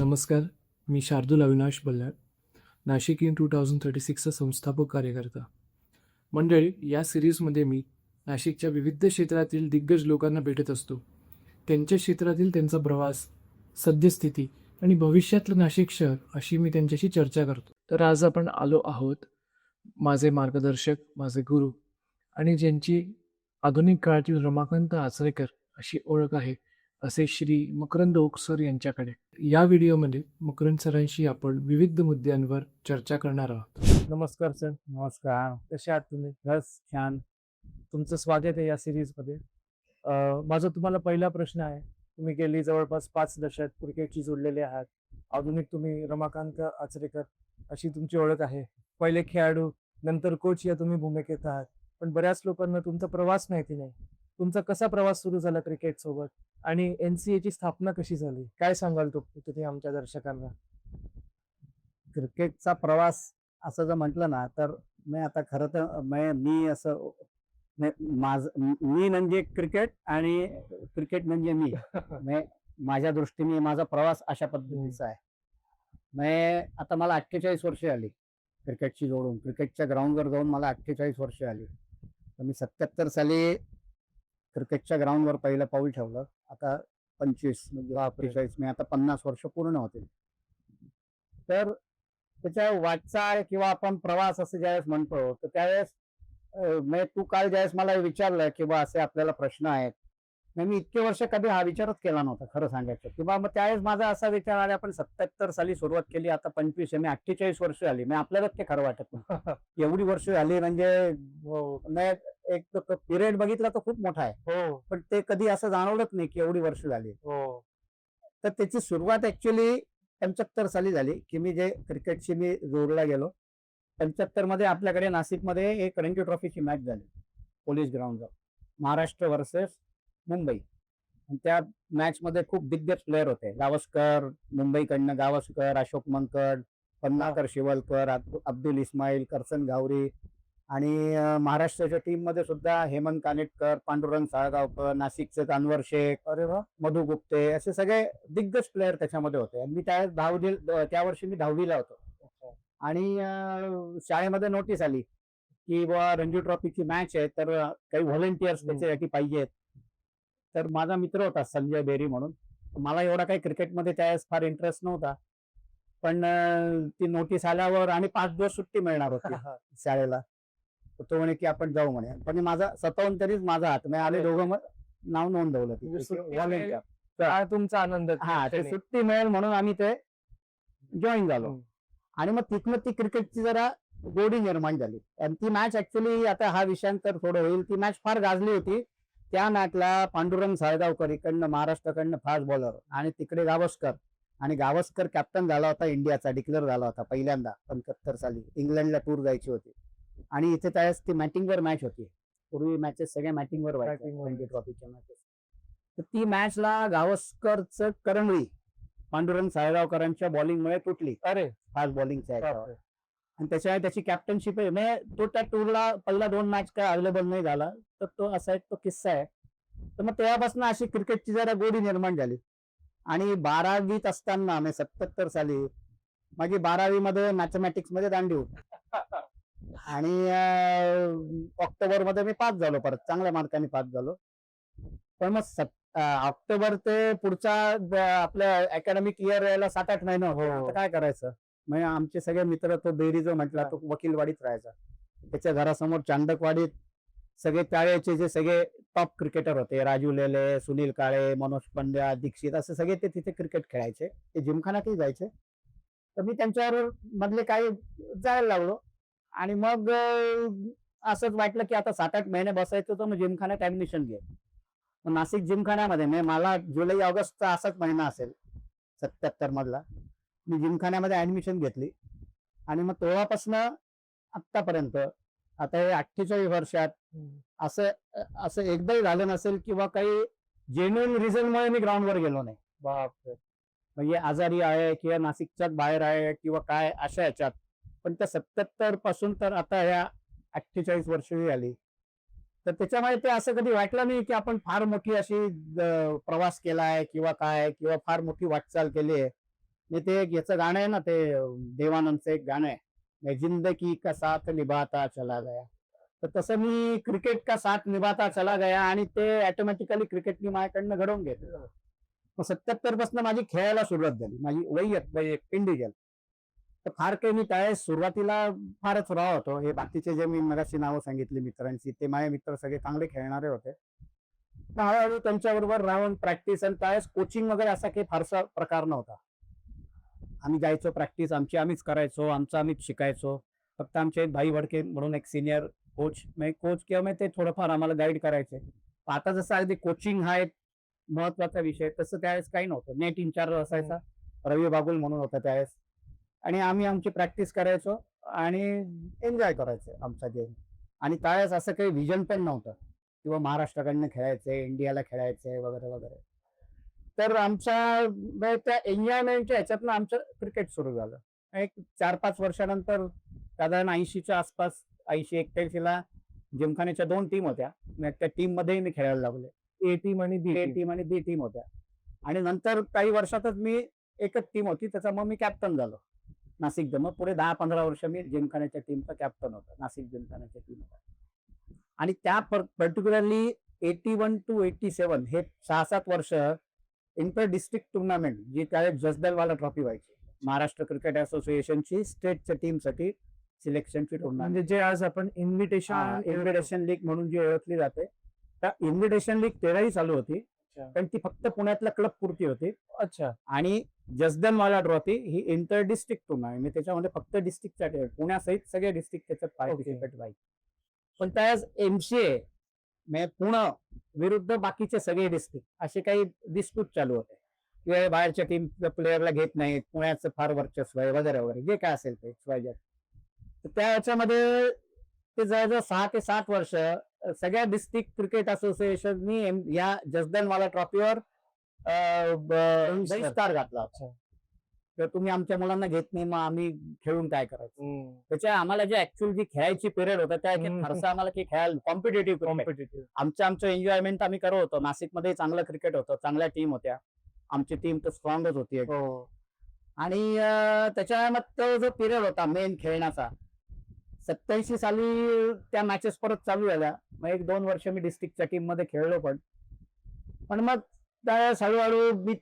नमस्कार. मी शार्दूल अविनाश बल्लाळ, नाशिक इन 2036चा संस्थापक कार्यकर्ता. मंडळी, या सिरीजमध्ये मी नाशिकच्या विविध क्षेत्रातील दिग्गज लोकांना भेटत असतो. त्यांच्या क्षेत्रातील त्यांचा प्रवास, सद्यस्थिती आणि भविष्यातलं नाशिक शहर अशी मी त्यांच्याशी चर्चा करतो. तर आज आपण आलो आहोत माझे मार्गदर्शक, माझे गुरु आणि ज्यांची आधुनिक काळातील रमाकांत आचरेकर अशी ओळख आहे, असे श्री मकरंद ओक सर यांच्याकडे. या व्हिडिओमध्ये मकरंद सरांशी आपण विविध मुद्द्यांवर चर्चा करणार आहोत. नमस्कार सर. नमस्कार. कसे आहात तुम्ही? बस छान. तुमचं स्वागत आहे या सिरीजमध्ये. माझा तुम्हाला पहिला प्रश्न आहे. तुम्ही गेली जवळपास 5 दशक क्रिकेटशी जोडलेले आहात. आधुनिक तुम्ही रमाकांत आचरेकर अशी तुमची ओळख आहे. पहिले खेळाडू, नंतर कोच या तुम्ही भूमिकेत आहात. पण बऱ्याच लोकांना तुमचा प्रवास माहिती नाही. तुमचा कसा प्रवास सुरू झाला क्रिकेट सोबत आणि NCA ची स्थापना कशी झाली? काय सांगाल तुम्ही आमच्या दर्शकांना? क्रिकेटचा प्रवास असं जर म्हटलं ना, तर मी आता खरं तर मी असं मी म्हणजे क्रिकेट आणि क्रिकेट म्हणजे मी. माझ्या दृष्टीने माझा प्रवास अशा पद्धतीचा आहे. आता मला 48 वर्ष आली क्रिकेटशी जोडून. क्रिकेटच्या ग्राउंडवर जाऊन मला 48 वर्ष आली. तर मी 77 साली क्रिकेटच्या ग्राउंडवर पहिलं पाऊल ठेवलं. आता 25 म्हणजे 48 मी आता 50 वर्ष पूर्ण होतील. तर त्याच्या वाटचाल किंवा आपण प्रवास असं ज्यावेळेस म्हणतो, तर त्यावेळेस तू काल ज्यावेळेस मला विचारलं की बा असे आपल्याला प्रश्न आहेत, मी इतके वर्ष कधी हा विचारच केला नव्हता खरं सांगायचं. किंवा मग त्यावेळेस माझा असा विचार आला, आपण 77 साली सुरुवात केली, आता 25 आहे, मी 48 वर्ष आली. मी आपल्यालाच ते खरं वाटत नाही. एवढी वर्ष झाली म्हणजे एक पिरियड बघितला तर खूप मोठा आहे. हो, पण ते कधी असं जाणवलंच नाही की एवढी वर्ष झाली. हो. तर त्याची सुरुवात ऍक्च्युली 75 साली झाली, की मी जे क्रिकेटशी मी जोडला गेलो. 75 मध्ये आपल्याकडे नाशिकमध्ये एक रणजी ट्रॉफीची मॅच झाली पोलीस ग्राउंडवर, महाराष्ट्र वर्सेस मुंबई. आणि त्या मॅच मध्ये खूप दिग्गज प्लेयर होते. गावस्कर, मुंबईकडनं गावस्कर, अशोक मनकड, पन्नाकर शिवलकर, अब्दुल इस्माईल, करसन गावरी आणि महाराष्ट्राच्या टीम मध्ये सुद्धा हेमंत कानेटकर, पांडुरंग साळगावकर, नाशिकचे अनवर शेख, अरे वा. मधु गुप्ते, असे सगळे दिग्गज प्लेयर त्याच्यामध्ये होते. आणि मी त्या वर्षी मी 10वीला होतो. आणि शाळेमध्ये नोटीस आली की बुवा रणजी ट्रॉफीची मॅच आहे, तर काही व्हॉलेंटियर्स त्याच्यासाठी पाहिजेत. तर माझा मित्र होता संजय बेरी म्हणून. मला एवढा काही क्रिकेटमध्ये त्यावेळेस फार इंटरेस्ट नव्हता. पण ती नोटीस आल्यावर आणि 5 दिवस सुट्टी मिळणार होती शाळेला, तर तो म्हणे की आपण जाऊ म्हणे. पण माझा स्वतःहून तरीच माझा हात मी आले, दोघं नाव नोंदवलं व्हॉलेंटियर. काय तुमचा आनंद? हा, ते सुट्टी मिळेल म्हणून आम्ही ते जॉईन झालो. आणि मग तिथनं ती क्रिकेटची जरा गोडी निर्माण झाली. आणि ती मॅच ऍक्च्युली, आता हा विषयांतर थोडं होईल, ती मॅच फार गाजली होती. त्या मॅचला पांडुरंग साळगावकर इकडनं महाराष्ट्राकडनं फास्ट बॉलर, आणि तिकडे गावस्कर. आणि गावस्कर कॅप्टन झाला होता, इंडियाचा डिक्लेअर झाला होता पहिल्यांदा 75 साली. इंग्लंडला टूर जायची होती. आणि इथे त्यावेळेस ती मॅटिंगवर मॅच होती. पूर्वी मॅचेस सगळ्या मॅटिंगवर व्हायच्या रणजी ट्रॉफीच्या मॅचेस. तर ती मॅचला गावस्करचं करंगळी पांडुरंग साळगावकरांच्या बॉलिंगमुळे तुटली. अरे, फास्ट बॉलिंगच्या ह्याच्यावर. आणि त्याच्यामुळे त्याची कॅप्टनशिप आहे. तो त्या टूरला पहिला 2 मॅच काय अवेलेबल नाही झाला. तर तो असा एक तो किस्सा आहे. तर मग तेव्हापासून अशी क्रिकेटची जरा गोडी निर्माण झाली. आणि 12वीत असताना 77 साली माझी 12वी मध्ये मॅथमॅटिक्स मध्ये दांडी होती. आणि ऑक्टोबर मध्ये मी पास झालो, परत चांगल्या मार्काने पास झालो. पण मग ऑक्टोबर ते पुढचा आपल्या अकॅडमिक इयर यायला 7-8 महिने होते. आता काय करायचं? म्हणजे आमचे सगळे मित्र, तो बेरी जो म्हटला, तो वकीलवाडीत राहायचा. त्याच्या घरासमोर चांडकवाडीत सगळे त्यावेळेचे जे सगळे टॉप क्रिकेटर होते, राजू लेले, सुनील काळे, मनोज पंड्या, दीक्षित, असे सगळे ते तिथे क्रिकेट खेळायचे. ते जिमखान्यातही जायचे. तर मी त्यांच्यावर मधले काही जायला लागलो. आणि मग असंच वाटलं की आता 7-8 महिने बसायचं, तर मग जिमखान्यात ऍडमिशन घे. नाशिक जिमखान्यामध्ये मला जुलै ऑगस्टचा असाच महिना असेल 77 मधला, मी जिमखान्यामध्ये ऍडमिशन घेतली. आणि मग तेव्हापासून आतापर्यंत, आता हे 48 वर्षात असं एकदाही झालं नसेल किंवा काही जेन्युइन रिझनमुळे मी ग्राउंडवर गेलो नाही. बापरे. म्हणजे आजारी आहे किंवा नाशिकच्याच बाहेर आहे किंवा काय अशा ह्याच्यात. पण त्या 77 पासून तर आता ह्या 48 वर्ष झाली. तर त्याच्यामुळे ते असं कधी वाटलं नाही की आपण फार मोठी अशी प्रवास केलाय किंवा काय, किंवा फार मोठी वाटचाल केली आहे. मी ते एक याचं गाणं आहे ना, ते देवानंदचं एक गाणं आहे, मैं जिंदगी का साथ निभाता चला गया. तर तसं मी क्रिकेट का साथ निभाता चला गया आणि ते ऑटोमॅटिकली क्रिकेटनी माझ्याकडनं घडवून घेतलं. मग 77 पासून माझी खेळायला सुरुवात झाली, माझी वैयक्तिक इंडिव्हिज्युअल. तर फार काही मी त्यावेळेस सुरुवातीला फारच राह होतो. हे बाकीचे जे मी मगाशी नावं सांगितली मित्रांची, ते माझे मित्र सगळे चांगले खेळणारे होते. तर हळूहळू त्यांच्याबरोबर राहून प्रॅक्टिस, आणि त्यावेळेस कोचिंग वगैरे असा काही फारसा प्रकार नव्हता. आम्ही जायचो, प्रॅक्टिस आमची आम्हीच करायचो, आमचं आम्हीच शिकायचो. फक्त आमचे एक भाई वडके म्हणून एक सिनियर कोच किंवा मग ते थोडंफार आम्हाला गाईड करायचे. आता जसं अगदी कोचिंग हा एक महत्वाचा विषय, तसं त्यावेळेस काही नव्हतं. नेट इन्चार्ज असायचा, रवी बागुल म्हणून होता त्यावेळेस, आणि आम्ही आमची प्रॅक्टिस करायचो आणि एन्जॉय करायचो आमचा गेम. आणि त्यावेळेस असं काही विजन पण नव्हतं किंवा महाराष्ट्राकडनं खेळायचंय, इंडियाला खेळायचंय वगैरे वगैरे. तर आमच्या म्हणजे त्या एन्जॉयमेंटच्या ह्याच्यातनं आमचं क्रिकेट सुरू झालं. एक 4-5 वर्षानंतर साधारण 80च्या आसपास, 80-81ला जिमखान्याच्या 2 टीम होत्या. मग त्या टीममध्येही मी खेळायला लागले. ए टीम आणि बी ए टीम. टीम आणि बी टीम होत्या. आणि नंतर काही वर्षातच मी एकच टीम होती, त्याचा मग मी कॅप्टन झालो नाशिक. मग पुढे 10-15 वर्ष मी जिमखान्याच्या टीमचा कॅप्टन होता, नाशिक जिमखान्याच्या टीमचा. आणि त्या पर्टिक्युलरली 81 to 87 हे 6-7 वर्ष इंटर डिस्ट्रिक्ट टुर्नामेंट, जी त्यावेळेस जसदलवाला ट्रॉफी व्हायची, महाराष्ट्र क्रिकेट असोसिएशनची स्टेटच्या टीमसाठी सिलेक्शनची टुर्नामेंट, म्हणजे जे आज आपण इन्व्हिटेशन लीग म्हणून जी ओळखली जाते. त्या इन्व्हिटेशन लीग तेव्हाही चालू होती, पण ती फक्त पुण्यातल्या क्लब पुरती होती. अच्छा. आणि जसदनवाला ट्रॉफी ही इंटर डिस्ट्रिक्ट टुर्नामेंट, म्हणजे त्याच्यामध्ये फक्त डिस्ट्रिक्टच्या पुण्यासहित सगळे डिस्ट्रिक्ट त्याच्यात पार्टिसिपेट व्हायचे. पण त्यावेळेस MCA म्हणजे पुणे विरुद्ध बाकीचे सगळे डिस्ट्रिक्ट असे काही डिस्प्यूट चालू होते, किंवा बाहेरच्या टीम प्लेयरला घेत नाहीत, पुण्याचं फार वर्चस्व आहे वगैरे वगैरे, जे काय असेल ते XYZ. तर त्या याच्यामध्ये ते जवळजवळ 6 ते 7 वर्ष सगळ्या डिस्ट्रिक्ट क्रिकेट असोसिएशननी या जसदनवाला ट्रॉफीवर बहिष्कार घातला होता. तर तुम्ही आमच्या मुलांना घेत नाही, मग आम्ही खेळून काय करायचं. त्याच्या आम्हाला जे ऍक्च्युअल जी खेळायची पिरियड होता, त्या फारसं आम्हाला काही खेळायला कॉम्पिटेटिव्ह आमचं एन्जॉयमेंट आम्ही करत होतो. नाशिकमध्ये चांगलं क्रिकेट होतं, चांगल्या टीम होत्या, आमची टीम तर स्ट्रॉंगच होती. आणि त्याच्या मग तो जो पिरियड होता मेन खेळण्याचा, 87 साली त्या मॅचेस परत चालू झाल्या. मग 1-2 वर्ष मी डिस्ट्रिक्टच्या टीम मध्ये खेळलो, पण मग त्यावेळेस हळूहळू मी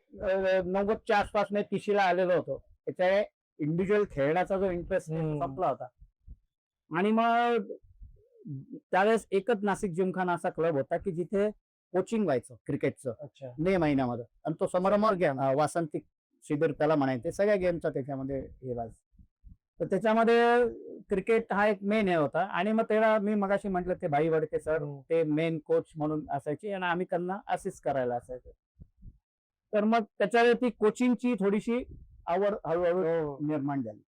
90च्या आसपास मी 30ला आलेलो होतो. त्याच्या इंडिव्हिज्युअल खेळण्याचा जो इंटरेस्ट संपला होता. आणि मग त्यावेळेस एकच नाशिक जिमखाना असा क्लब होता की जिथे कोचिंग व्हायचं क्रिकेटचं मे महिन्यामध्ये, आणि तो समारंभ गेम वासंतिक शिबिर त्याला म्हणायचे, सगळ्या गेमचा त्याच्यामध्ये हे व्हायचं. तर त्याच्यामध्ये क्रिकेट हा एक मेन हे होता. आणि मग तेव्हा मी मगाशी म्हटलं ते भाई वडके सर ते मेन कोच म्हणून असायचे, आणि आम्ही त्यांना असिस्ट करायला असायचो. तर मग त्याच्यावर ती कोचिंगची थोडीशी आवड हळूहळू निर्माण झाली.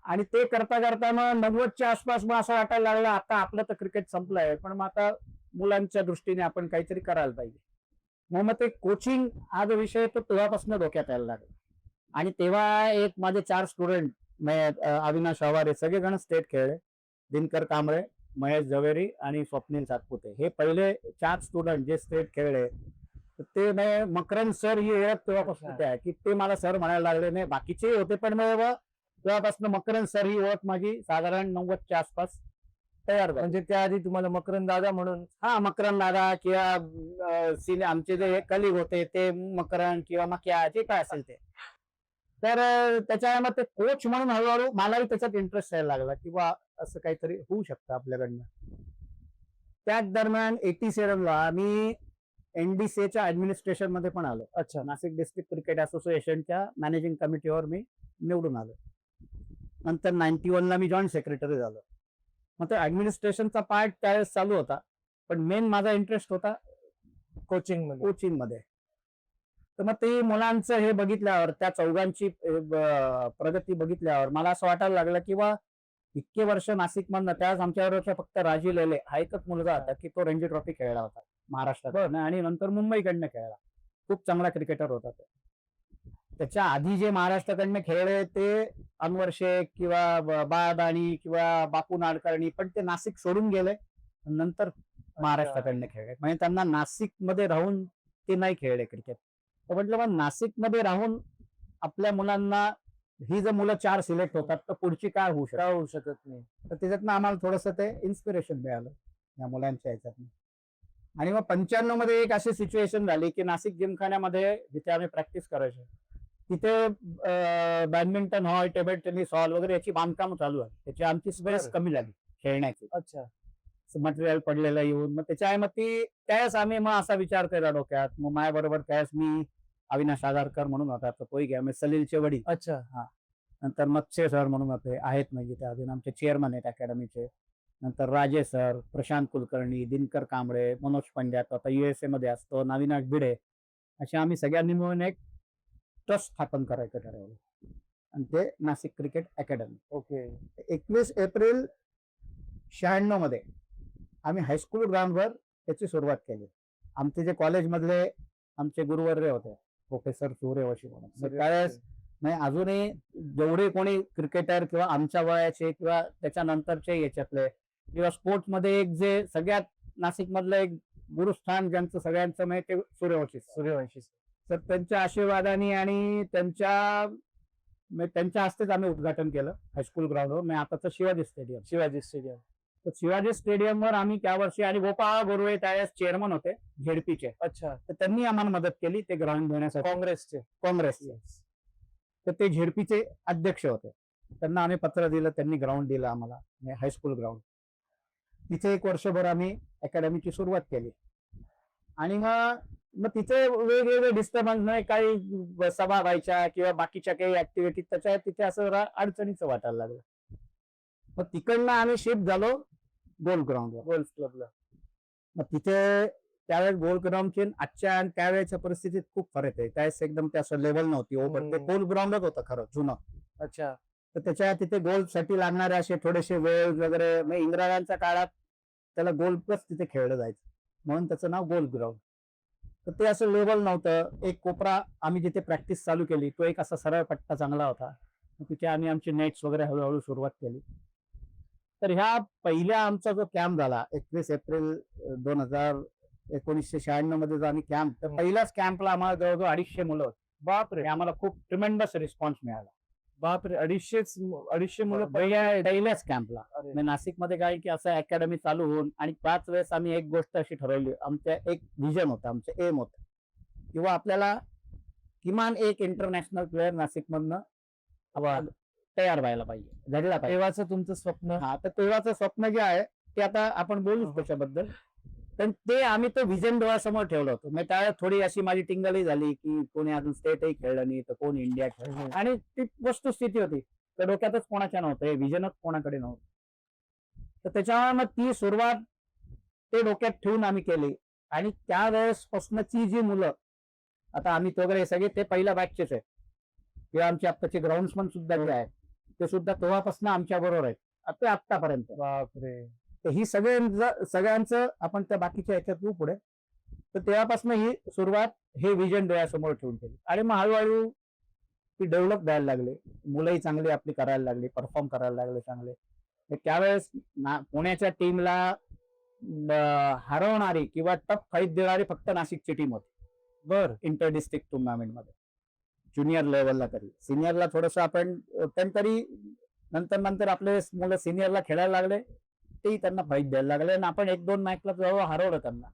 आणि ते करता करता मग 90च्या आसपास मग असं वाटायला लागलं, आता आपलं तर क्रिकेट संपलंय, पण मग आता मुलांच्या दृष्टीने आपण काहीतरी करायला पाहिजे. मग ते कोचिंग हा जो विषय तो तेव्हापासून डोक्यात यायला लागला. आणि तेव्हा एक माझे 4 स्टुडंट, अविनाश आवारे, सगळेजण स्टेट खेळले. दिनकर कांबळे, महेश झवेरी आणि स्वप्नील सातपुते, हे पहिले 4 स्टुडंट जे स्टेट खेळले. ते मकरंद सर ही ओळख तेव्हापासून ते आहे की ते मला सर म्हणायला लागले. नाही बाकीचे होते, पण मग तेव्हापासून मकरंद सर ही ओळख माझी साधारण 90च्या आसपास तयार झाली. म्हणजे त्याआधी तुम्हाला मकरंद दादा म्हणून? हा, मकरंद दादा, किंवा आमचे जे कलिग होते ते मकरंद किंवा मक्या, जे काय असेल ते. तर त्याच्यामध्ये ते कोच म्हणून हळूहळू मलाही त्याच्यात इंटरेस्ट यायला लागला, किंवा असं काहीतरी होऊ शकतं आपल्याकडनं. त्याच दरम्यान 87ला मी NDCAच्या ऍडमिनिस्ट्रेशन मध्ये पण आलो. अच्छा. नाशिक डिस्ट्रिक्ट क्रिकेट असोसिएशनच्या मॅनेजिंग कमिटीवर मी निवडून आलो. नंतर 91ला मी जॉईंट सेक्रेटरी झालो. मग तो ऍडमिनिस्ट्रेशनचा पार्ट त्यावेळेस चालू होता, पण मेन माझा इंटरेस्ट होता कोचिंग मध्ये. तर मग ते मुलांचं हे बघितल्यावर, त्या चौघांची प्रगती बघितल्यावर मला असं वाटायला लागलं की इतके वर्ष नाशिक मधनं, त्यावेळेस आमच्याबरोबर फक्त राजीव लेले हा एकच मुलगा होता की तो रणजी ट्रॉफी खेळला होता महाराष्ट्रात, आणि नंतर मुंबईकडनं खेळला. खूप चांगला क्रिकेटर होता तो. त्याच्या आधी जे महाराष्ट्राकडनं खेळले ते अनवर शेख किंवा बाळदाणी किंवा बापू नाडकर्णी, पण ते नाशिक सोडून गेले, नंतर महाराष्ट्राकडनं खेळले. म्हणजे त्यांना नाशिक मध्ये राहून ते नाही खेळले क्रिकेट. तर म्हटलं मग नाशिक मध्ये राहून आपल्या मुलांना ही जर मुलं 4 सिलेक्ट होतात तर पुढची काय होऊ शकते, का होऊ शकत नाही. तर त्याच्यातनं आम्हाला थोडंसं ते इन्स्पिरेशन मिळालं या मुलांच्या ह्याच्यातनं. आणि मग 95 मध्ये एक अशी सिच्युएशन झाली की नाशिक जिमखान्यामध्ये जिथे आम्ही प्रॅक्टिस करायचो तिथे badminton hall, table tennis hall वगैरे याची बांधकाम चालू आहे. त्याची आमची स्पेस बरं. कमी झाली खेळण्याची, अच्छा. मटेरियल पडलेलं येऊन. मग त्याच्या मग ती त्यावेळेस आम्ही मग असा विचार केला डोक्यात. मग माझ्याबरोबर त्यावेळेस मी अविनाश आधारकर म्हणून होता, तर तोही घ्या, सलीलचे वडील, अच्छा. नंतर मत्स्य सर म्हणून होते, आहेत म्हणजे ते अजून आमचे चेअरमन आहेत अकॅडमीचे. नंतर राजे सर, प्रशांत कुलकर्णी, दिनकर कांबळे, मनोज पंड्या, तो आता USA मध्ये असतो, अविनाश भिडे, असे आम्ही सगळ्यांनी मिळून एक ट्रस्ट स्थापन करायचं ठरवलं आणि ते Nashik cricket academy. Okay. 21 April 96 मध्ये आम्ही हायस्कूल ग्राउंडवर त्याची सुरुवात केली. आमचे जे कॉलेजमधले आमचे गुरुवर्य होते, प्रोफेसर सूर्यवंशी म्हणून, तर त्यावेळेस म्हणजे अजूनही जेवढे कोणी क्रिकेटर किंवा आमच्या वयाचे किंवा त्याच्यानंतरचे याच्यातले किंवा स्पोर्ट्समध्ये एक जे सगळ्यात नाशिकमधलं एक गुरुस्थान ज्यांचं सगळ्यांचं म्हणजे ते सूर्यवंशी. सूर्यवंशी. तर त्यांच्या आशीर्वादाने आणि त्यांच्या हस्तेच आम्ही उद्घाटन केलं हायस्कूल ग्राउंडवर, म्हणजे आताचं शिवाजी स्टेडियम. शिवाजी स्टेडियम. तर शिवाजी स्टेडियमवर आम्ही त्या वर्षी, आणि गोपाळ गोरवे त्यावेळेस चेअरमन होते झेडपीचे, अच्छा. तर त्यांनी आम्हाला मदत केली ते ग्राउंड घेण्यासाठी. काँग्रेसचे. काँग्रेसचे. तर ते झेडपीचे अध्यक्ष होते, त्यांना आम्ही पत्र दिलं, त्यांनी ग्राउंड दिलं आम्हाला, हायस्कूल ग्राउंड. तिथे एक वर्षभर आम्ही अकॅडमीची सुरुवात केली. आणि मग तिथे वेगवेगळे डिस्टर्बन्स नाही, काही सभा व्हायच्या किंवा बाकीच्या काही ऍक्टिव्हिटी, त्याच्या तिथे असं अडचणीचं वाटायला लागलं. मग तिकडनं आम्ही शिफ्ट झालो गोल्फ ग्राउंडवर, गोल्फ क्लबला. मग तिथे त्यावेळेस गोल्फ ग्राउंडची आजच्या आणि त्यावेळेच्या परिस्थितीत खूप फरक आहे. त्यावेळेस एकदम ते असं लेवल नव्हती ओपन, ते गोल्फ ग्राउंडच होतं खरं जुनं. अच्छा. तर त्याच्या तिथे गोल्फसाठी लागणारे असे थोडेसे वेळ वगैरे, म्हणजे इंग्रजांच्या काळात त्याला गोल्फच तिथे खेळलं जायचं, म्हणून त्याचं नाव गोल्फ ग्राउंड. तर ते असं लेवल नव्हतं. एक कोपरा आम्ही जिथे प्रॅक्टिस चालू केली तो एक असा सरळ पट्टा चांगला होता, तिथे आम्ही आमचे नेट्स वगैरे हळूहळू सुरुवात केली. तर ह्या पहिल्या आमचा जो कॅम्प झाला 21 एप्रिल 1996 मध्ये जो आम्ही कॅम्प, तर पहिल्याच कॅम्पला आम्हाला जवळजवळ 250 मुलं होती. बापरे. आम्हाला खूप ट्रिमेंडस रिस्पॉन्स मिळाला. बापरे. 250 मुलं. पहिल्याच कॅम्पला. अरे. नाशिकमध्ये काय की असं अकॅडमी चालू होऊन, आणि 5 वेळेस आम्ही एक गोष्ट अशी ठरवली, आमचं एक व्हिजन होतं, आमचं एम होतं, किंवा आपल्याला किमान एक इंटरनॅशनल प्लेअर नाशिकमधनं तयार व्हायला पाहिजे, घडला पाहिजे. तेव्हाचं तुमचं स्वप्न. हा, तर तेव्हाचं स्वप्न जे आहे ते आता आपण बोलूच त्याच्याबद्दल. पण ते आम्ही तो व्हिजन डोळ्यासमोर ठेवलं होतं. मग त्यावेळेस थोडी अशी माझी टिंगलही झाली की कोणी अजून स्टेटही खेळलं नाही, तर कोण इंडिया खेळलं, आणि ती वस्तुस्थिती होती, तर डोक्यातच कोणाच्या नव्हतं, हे व्हिजनच कोणाकडे नव्हतं. तर त्याच्यामुळे मग ती सुरुवात ते डोक्यात ठेवून आम्ही केली. आणि त्यावेळेसपासूनची जी मुलं, आता आम्ही वगैरे सगळे ते पहिल्या बॅचचेच आहेत, किंवा आमचे आत्ताचे ग्राउंड्समन सुद्धा जे आहेत ते सुद्धा तेव्हापासून आमच्या बरोबर आहेत, आता आतापर्यंत. बापरे. तर ही सगळ्यांचं आपण त्या बाकीच्या ह्याच्यात येऊ पुढे. तर तेव्हापासून ही सुरुवात हे व्हिजन डोळ्यासमोर ठेवून केली. आणि मग हळूहळू ती डेव्हलप व्हायला लागली, मुलंही चांगली आपली करायला लागली, परफॉर्म करायला लागले चांगले. त्यावेळेस पुण्याच्या टीमला हरवणारी किंवा टफ फाईट देणारी फक्त नाशिकची टीम होती. इंटर डिस्ट्रिक्ट टुर्नामेंट मध्ये ज्युनियर लेवलला. तरी सिनियरला थोडस आपण, पण तरी नंतर आपले मुलं सिनियरला खेळायला लागले, तेही त्यांना फाईट द्यायला लागले, आणि आपण 1-2 मॅचला जवळ हरवलं त्यांना.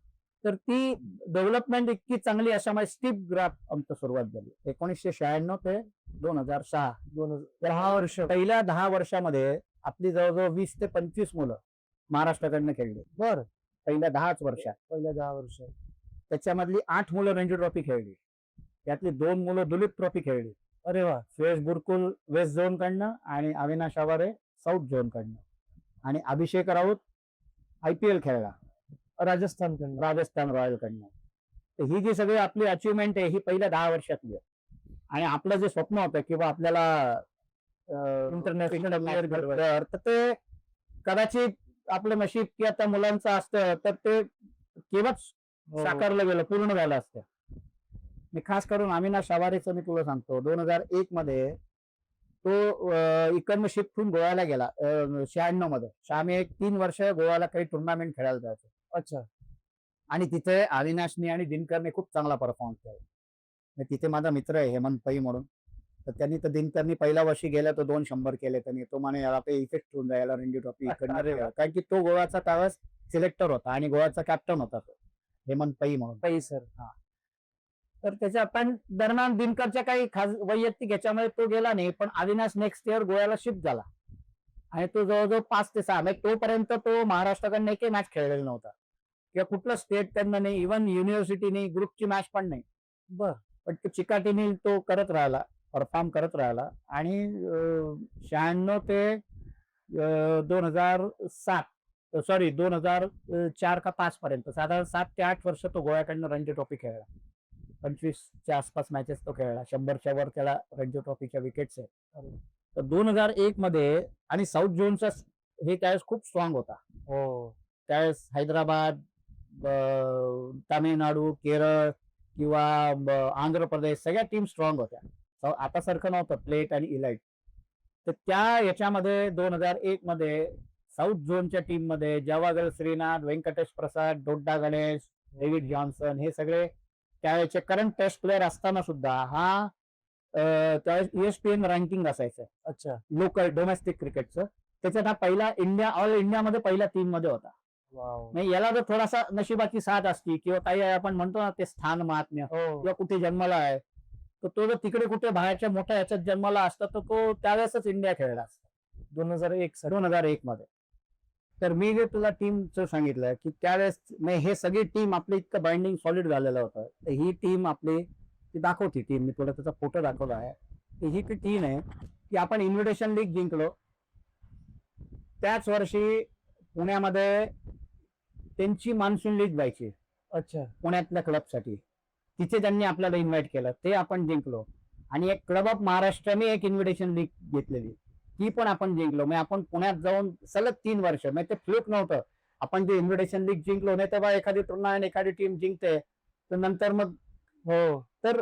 तर ती डेव्हलपमेंट इतकी चांगली अशामुळे स्टीप ग्राफ आमची सुरुवात झाली 1996 ते 2006. 10 वर्ष. पहिल्या 10 वर्षामध्ये आपली जवळजवळ 20 ते 25 मुलं महाराष्ट्राकडनं खेळली. पहिल्या 10 वर्षात. पहिल्या 10 वर्ष. त्याच्यामधली 8 मुलं रणजी ट्रॉफी खेळली, त्यातली 2 मुलं दुलीप ट्रॉफी खेळली. अरे वा. सुयश बुरकुल वेस्ट झोन कडनं आणि अविनाश आवारे साऊथ झोन कडनं, आणि अभिषेक राऊत IPL खेळला राजस्थान रॉयल कडनं. तर ही जी सगळी आपली अचिव्हमेंट आहे ही पहिल्या 10 वर्षातली आहे. आणि आपलं जे स्वप्न होतं किंवा आपल्याला इंटरनॅशनल प्लेअर, तर ते कदाचित आपलं नशीब की आता मुलांचं असतं तर ते केव्हाच साकारलं गेलं, पूर्ण झालं असतं. मी खास करून अविनाश आवारेचं मी तुला सांगतो, 2001 मध्ये तो इकडनं शिफ्ट होऊन गोव्याला गेला 96 मध्ये. आम्ही 3 वर्ष गोव्याला काही टुर्नामेंट खेळायला जायचो. अच्छा. आणि तिथे अविनाशने आणि दिनकरने खूप चांगला परफॉर्मन्स केला. तिथे माझा मित्र आहे हेमंत पै म्हणून, तर त्यांनी तर दिनकरनी पहिल्या वर्षी गेला तो 200 केले त्यांनी. तो म्हणे याला काही इफेक्ट होऊन जायला रणजी ट्रॉफी अरे वा. कारण की तो गोव्याचा त्यावेळेस सिलेक्टर होता आणि गोव्याचा कॅप्टन होता तो हेमंत पै म्हणून. पै सर. तर त्याच्या पण दरम्यान दिनकरच्या काही खास वैयक्तिक याच्यामुळे तो गेला नाही, पण अविनाश नेक्स्ट इयर गोव्याला शिफ्ट झाला आणि तो जवळजवळ 5 ते 6 म्हणजे तोपर्यंत तो महाराष्ट्राकडनं एकही मॅच खेळलेला नव्हता किंवा कुठलं स्टेट त्यांना नाही, इव्हन युनिव्हर्सिटी नाही, ग्रुपची मॅच पण नाही. बर. पण तो चिकाटीने तो करत राहिला, परफॉर्म करत राहिला आणि 96 ते 2007 सॉरी 2004 का 5 पर्यंत साधारण 7 ते 8 वर्ष तो गोव्याकडनं रणजी ट्रॉफी खेळला. 25च्या आसपास मॅचेस तो खेळला. 100च्या वर त्याला रणजी ट्रॉफीच्या विकेट्स आहेत. तर 2001 मध्ये आणि साऊथ झोनचा हे त्यावेळेस खूप स्ट्रॉंग होता. हो. त्यावेळेस हैदराबाद, तामिळनाडू, केरळ किंवा आंध्र प्रदेश सगळ्या टीम स्ट्रॉंग होत्या. आता सारखं नव्हतं प्लेट आणि इलाइट. तर त्या याच्यामध्ये 2001 मध्ये साऊथ झोनच्या टीम मध्ये जवागल श्रीनाथ, व्यंकटेश प्रसाद, डोड्डा गणेश, डेव्हिड जॉन्सन हे सगळे त्यावेळेचे करंट टेस्ट प्लेअर असताना सुद्धा हा त्यावेळेस ESPN रँकिंग असायचं अच्छा. लोकल डोमेस्टिक क्रिकेटचं. त्याच्यात हा पहिला ऑल इंडियामध्ये पहिल्या टीम मध्ये होता. वाव. नाही याला जर थोडासा नशिबाची साथ असती किंवा काही आपण म्हणतो ना ते स्थान महात्म्य हो. किंवा कुठे जन्माला आहे, तर तो जर तिकडे कुठे बाहेरच्या मोठ्या ह्याच्यात जन्माला असता तर तो त्यावेळेसच इंडिया खेळला असता 2001 सर. 2001 मध्ये. तर मी जे तुला टीमचं सांगितलं की त्यावेळेस हे सगळी टीम आपली इतकं बाइंडिंग सॉलिड झालेलं होतं. तर ही टीम आपली ती दाखवती टीम, मी तुला त्याचा फोटो दाखवला आहे. ही टीम आहे की आपण इन्व्हिटेशन लीग जिंकलो. त्याच वर्षी पुण्यामध्ये त्यांची मान्सून लीग व्हायची अच्छा. पुण्यातल्या क्लबसाठी. तिथे त्यांनी आपल्याला इन्व्हाइट केलं, ते आपण जिंकलो. आणि एक क्लब ऑफ महाराष्ट्राने एक इन्व्हिटेशन लीग घेतलेली, ती पण आपण जिंकलो. मग आपण पुण्यात जाऊन सलग 3 वर्ष म्हणजे ते फ्लूक नव्हतं. आपण जे इन्व्हिटेशन लीग जिंकलो नाही तेव्हा एखादी टुर्नामेंट एखादी टीम जिंकते तर नंतर मग हो. तर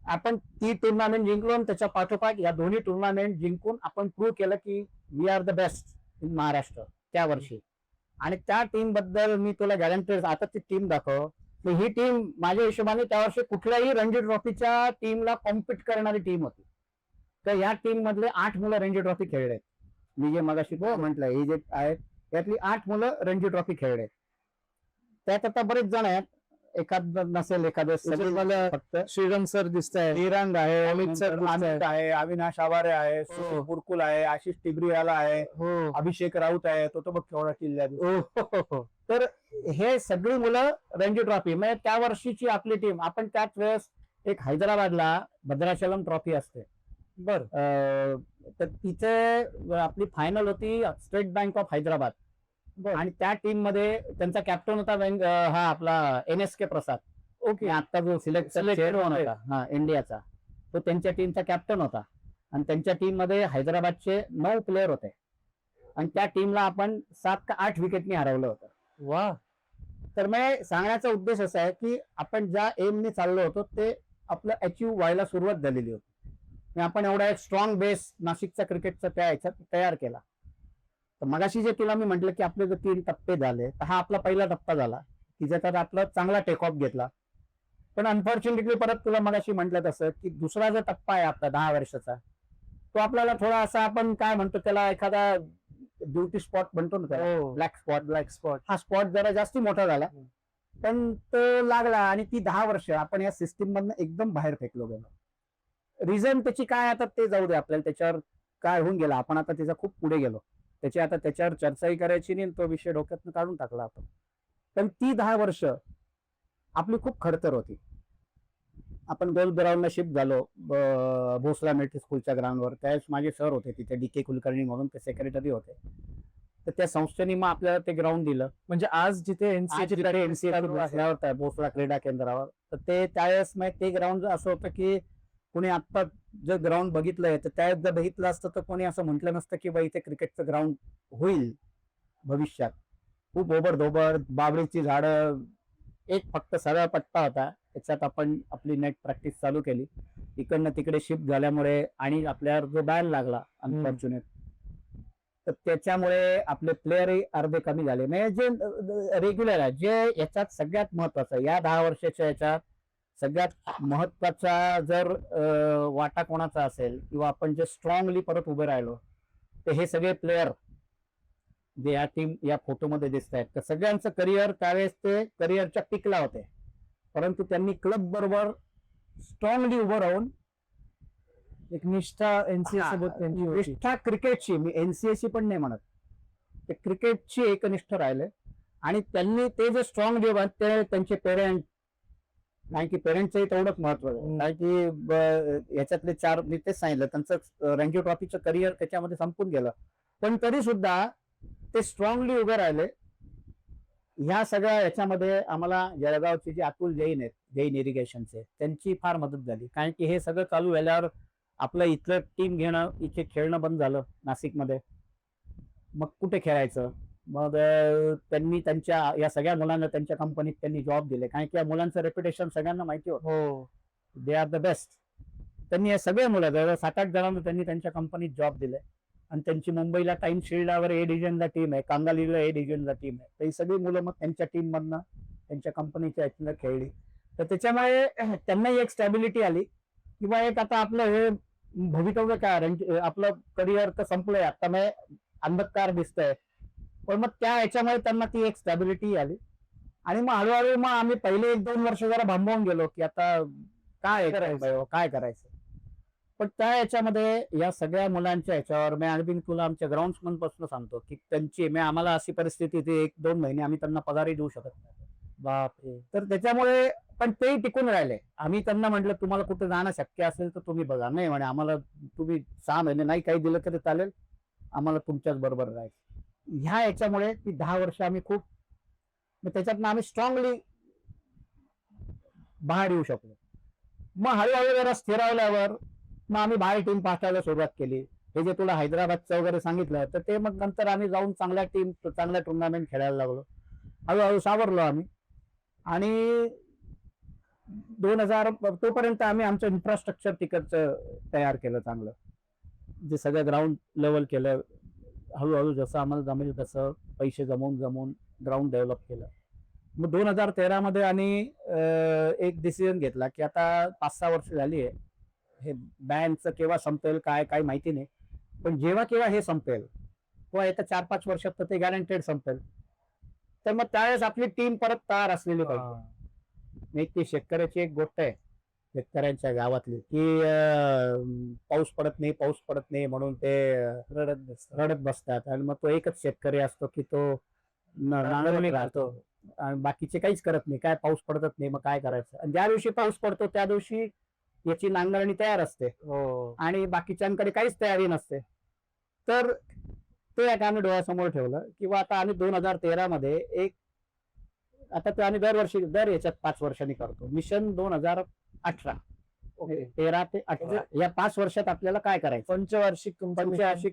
आपण ती टुर्नामेंट जिंकलो आणि त्याच्या पाठोपाठ या दोन्ही टुर्नामेंट जिंकून आपण प्रूव्ह केलं की we are the best in Maharashtra त्या वर्षी. आणि त्या टीम बद्दल मी तुला गॅरंटी, आता ती टीम दाखव. ही टीम माझ्या हिशोबाने त्या वर्षी कुठल्याही रणजी ट्रॉफीच्या टीमला कॉम्पिट करणारी टीम होती. तर या टीम मधले 8 मुलं रणजी ट्रॉफी खेळले. मी जे मगाशी म्हटलं हे जे आहेत त्यातली 8 मुलं रणजी ट्रॉफी खेळले. त्यात आता बरेच जण आहेत, एखाद नसेल एखादं सगळे मला फक्त श्रीरंग सर दिसत आहे. श्रीरंग आहे, अमित सर नंतर दिसताय. अमित आहे, अविनाश आवारे आहे, सुशील बुरकुल आहे, आशिष टिबरीवाला आहे, हो. अभिषेक राऊत आहे, तो बघ केवढा किल्ल्यात. हो. तर हे सगळी मुलं रणजी ट्रॉफी म्हणजे त्या वर्षीची आपली टीम. आपण त्याच वेळेस एक हैदराबादला भद्राचलम ट्रॉफी असते बर. तर तिथे आपली फायनल होती स्टेट बँक ऑफ हैदराबाद. आणि त्या टीम मध्ये त्यांचा कॅप्टन होता हा आपला NSK प्रसाद. ओके. आता जो सिलेक्टेड होता हा इंडियाचा, तो त्यांच्या टीमचा कॅप्टन होता. आणि त्यांच्या टीम मध्ये हैदराबादचे 9 प्लेयर होते आणि त्या टीमला आपण 7 का 8 विकेटनी हरवलं होतं. वा. तर मी सांगण्याचा उद्देश असा आहे की आपण ज्या एमने चाललो होतो ते आपलं अचीव्ह व्हायला सुरुवात झालेली होती. आपण एवढा एक स्ट्रॉंग बेस नाशिकचा क्रिकेटचा त्या ह्याच्यात तयार केला. तर मगाशी जे तुला मी म्हटलं की आपले जे 3 टप्पे झाले, तर हा आपला पहिला टप्पा झाला की ज्याच्यात आपला चांगला टेक ऑफ घेतला. पण अनफॉर्च्युनेटली परत तुला मगाशी म्हटलं तसं की दुसरा जो टप्पा आहे आपला 10 वर्षाचा, तो आपल्याला थोडा असा आपण काय म्हणतो त्याला एखादा ब्युटी स्पॉट म्हणतो ना त्याला, हो. Black spot. हा स्पॉट जरा जास्ती मोठा झाला पण तो लागला आणि ती 10 वर्ष आपण या सिस्टीम मधनं एकदम बाहेर फेकलो गेलो. रिझन त्याची काय आता ते जाऊ दे, आपल्याला त्याच्यावर काय होऊन गेला, आपण आता त्याच्या खूप पुढे गेलो. त्याच्यावर चर्चाही करायची नाही, तो विषय डोक्यातनं काढून टाकला आपण. पण ती 10 वर्ष आपली खूप खडतर होती. आपण गोल्फ ग्राउंडला शिफ्ट झालो भोसला मिलिटरी स्कूलच्या ग्राउंडवर. त्यावेळेस माझे सर होते तिथे, DK कुलकर्णी म्हणून, ते सेक्रेटरी होते. तर त्या संस्थेने मग आपल्याला ते ग्राउंड दिलं. म्हणजे आज जिथे NCA भोसला क्रीडा केंद्रावर. तर ते त्यावेळेस ते ग्राउंड असं होतं की कोणी आता जर ग्राउंड बघितलंय तर त्यावेळेस जर बघितलं असतं तर कोणी असं म्हटलं नसतं की बाई इथे क्रिकेटचं ग्राउंड होईल भविष्यात. खूप ओबडधोबड, बाबळीची झाडं, एक फक्त सरळ पट्टा होता. त्याच्यात आपण आपली नेट प्रॅक्टिस चालू केली. इकडनं तिकडे शिफ्ट झाल्यामुळे आणि आपल्यावर जो बॅन लागला अनफॉर्च्युनेट, तर त्याच्यामुळे आपले प्लेअरही अर्धे कमी झाले. म्हणजे जे रेग्युलर आहे, जे याच्यात सगळ्यात महत्वाचं या 10 वर्षाच्या याच्यात सगळ्यात महत्वाचा जर वाटा कोणाचा असेल किंवा आपण जे स्ट्रॉंगली परत उभे राहिलो तर हे सगळे प्लेयर जे या टीम या फोटोमध्ये दिसत आहेत तर सगळ्यांचं करिअर त्यावेळेस ते करिअरच्या पिकला होते, परंतु त्यांनी क्लब बरोबर स्ट्रॉंगली उभं राहून एक निष्ठा एनसीए सोबत त्यांची होती. निष्ठा क्रिकेटची, मी एनसीएची पण नाही म्हणत, ते क्रिकेटची एकनिष्ठ राहिले आणि त्यांनी ते जे स्ट्रॉंग जेव्हा ते त्यांचे पेरेंट, कारण की पेरेंटचंही तेवढंच महत्व आहे. कारण की याच्यातले 4 मी तेच सांगितलं त्यांचं रणजी ट्रॉफीचं करिअर त्याच्यामध्ये संपून गेलं, पण तरी सुद्धा ते स्ट्रॉंगली उभे राहिले. ह्या सगळ्या याच्यामध्ये आम्हाला जळगावचे जे अतुल जैन आहेत, जैन इरिगेशनचे, त्यांची फार मदत झाली. कारण की हे सगळं चालू झाल्यावर आपलं इथलं टीम घेणं, इथे खेळणं बंद झालं नाशिकमध्ये. मग कुठे खेळायचं, मग त्यांनी त्यांच्या या सगळ्या मुलांना त्यांच्या कंपनीत त्यांनी जॉब दिले. कारण की या मुलांचं रेप्युटेशन सगळ्यांना माहिती होतं, हो, दे आर द बेस्ट. त्यांनी या सगळ्या मुलं 7-8 जणांना त्यांनी त्यांच्या कंपनीत जॉब दिले आणि त्यांची मुंबईला टाइम शिल्डावर ए डिव्हिजनला टीम आहे, कांगालीला ए डिव्हिजनला टीम आहे. तर ही सगळी मुलं मग त्यांच्या टीम मधनं त्यांच्या कंपनीच्या यातनं खेळली. तर त्याच्यामुळे त्यांनाही एक स्टॅबिलिटी आली किंवा एक आता आपलं हे भवितव्य काय, आपलं करिअर तर संपलंय आता, मग अंधकार दिसतंय, पण मग त्या याच्यामुळे त्यांना ती एक स्टॅबिलिटी आली. आणि मग हळूहळू मग आम्ही पहिले 1-2 वर्ष जरा भांबवून गेलो की आता काय करायचं, काय करायचं. पण त्या याच्यामध्ये या सगळ्या मुलांच्या याच्यावर मी अरविंद तुला आमच्या ग्राउंड्समन पासून सांगतो की त्यांची आम्हाला अशी परिस्थिती होती 1-2 महिने आम्ही त्यांना पगारही देऊ शकत नाही. बापरे. तर त्याच्यामुळे पण तेही टिकून राहिले. आम्ही त्यांना म्हटलं तुम्हाला कुठे जाणं शक्य असेल तर तुम्ही बघा. नाही म्हणे आम्हाला तुम्ही 6 महिने नाही काही दिलं तरी चालेल, आम्हाला तुमच्याच बरोबर राहायचं. ह्या याच्यामुळे ती 10 वर्ष आम्ही खूप, मग त्याच्यातनं आम्ही स्ट्रॉंगली बाहेर येऊ शकलो. मग हळूहळू जरा स्थिरावल्यावर मग आम्ही बाहेर टीम पाठवायला सुरुवात केली. हे जे तुला हैदराबादचं वगैरे सांगितलं तर ते मग नंतर आम्ही जाऊन चांगल्या टुर्नामेंट खेळायला लागलो. हळूहळू सावरलो आम्ही आणि 2000 तोपर्यंत आम्ही आमचं इन्फ्रास्ट्रक्चर तिकडचं तयार केलं चांगलं, जे सगळं ग्राउंड लेवल केलं. हळूहळू जसं आम्हाला जमेल तसं पैसे जमवून ग्राउंड डेव्हलप केलं. मग 2013 मध्ये आम्ही एक डिसिजन घेतला की आता 5-6 वर्ष झाली आहे, हे बॅनचं केव्हा संपेल काय माहिती नाही, पण जेव्हा केव्हा हे संपेल किंवा येत्या 4-5 वर्षात तर ते गॅरंटेड संपेल, तर मग त्यावेळेस आपली टीम परत तयार असलेली पाहिजे. एक ती शेतकऱ्याची एक गोष्ट आहे शेतकऱ्यांच्या गावातली की पाऊस पडत नाही म्हणून ते रडत बसतात आणि मग तो एकच शेतकरी असतो की तो नांगरणी राहतो आणि बाकीचे काहीच करत नाही. काय पाऊस पडतच नाही, मग काय करायचं. आणि ज्या दिवशी पाऊस पडतो त्या दिवशी याची नांगरणी तयार असते आणि बाकीच्यांकडे काहीच तयारी नसते. तर ते एक आम्ही डोळ्यासमोर ठेवलं किंवा आता आम्ही 2013 मध्ये एक, आता ते आम्ही दर याच्यात 5 वर्षांनी करतो मिशन 2018. 13 ते 18 या 5 वर्षात आपल्याला काय करायचं, पंचवार्षिक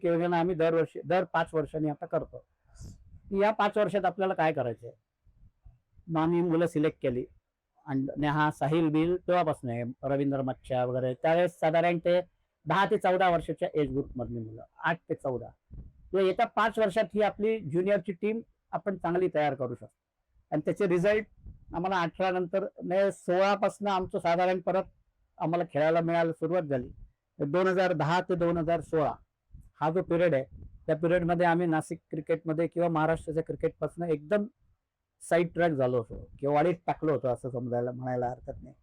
योजना आम्ही दर 5 वर्षांनी आता करतो. या 5 वर्षात आपल्याला काय करायचंय, मग आम्ही मुलं सिलेक्ट केली आणि हा साहिल बिल तेव्हापासून आहे, रवींद्र मच्छा वगैरे, त्यावेळेस साधारण ते 10 ते 14 वर्षाच्या एज ग्रुप मधली मुलं, 8 ते 14. किंवा येत्या 5 वर्षात ही आपली ज्युनियरची टीम आपण चांगली तयार करू शकतो. आणि त्याचे रिझल्ट आम्हाला 18 नंतर 16 पासून आमचं साधारण परत आम्हाला खेळायला मिळायला सुरुवात झाली. 2010 ते 2016 हा जो पिरियड आहे, त्या पिरियडमध्ये आम्ही नाशिक क्रिकेटमध्ये किंवा महाराष्ट्राच्या क्रिकेटपासून एकदम साईड ट्रॅक झालो होतो किंवा वाढीत टाकलो होतो असं समजायला म्हणायला हरकत नाही.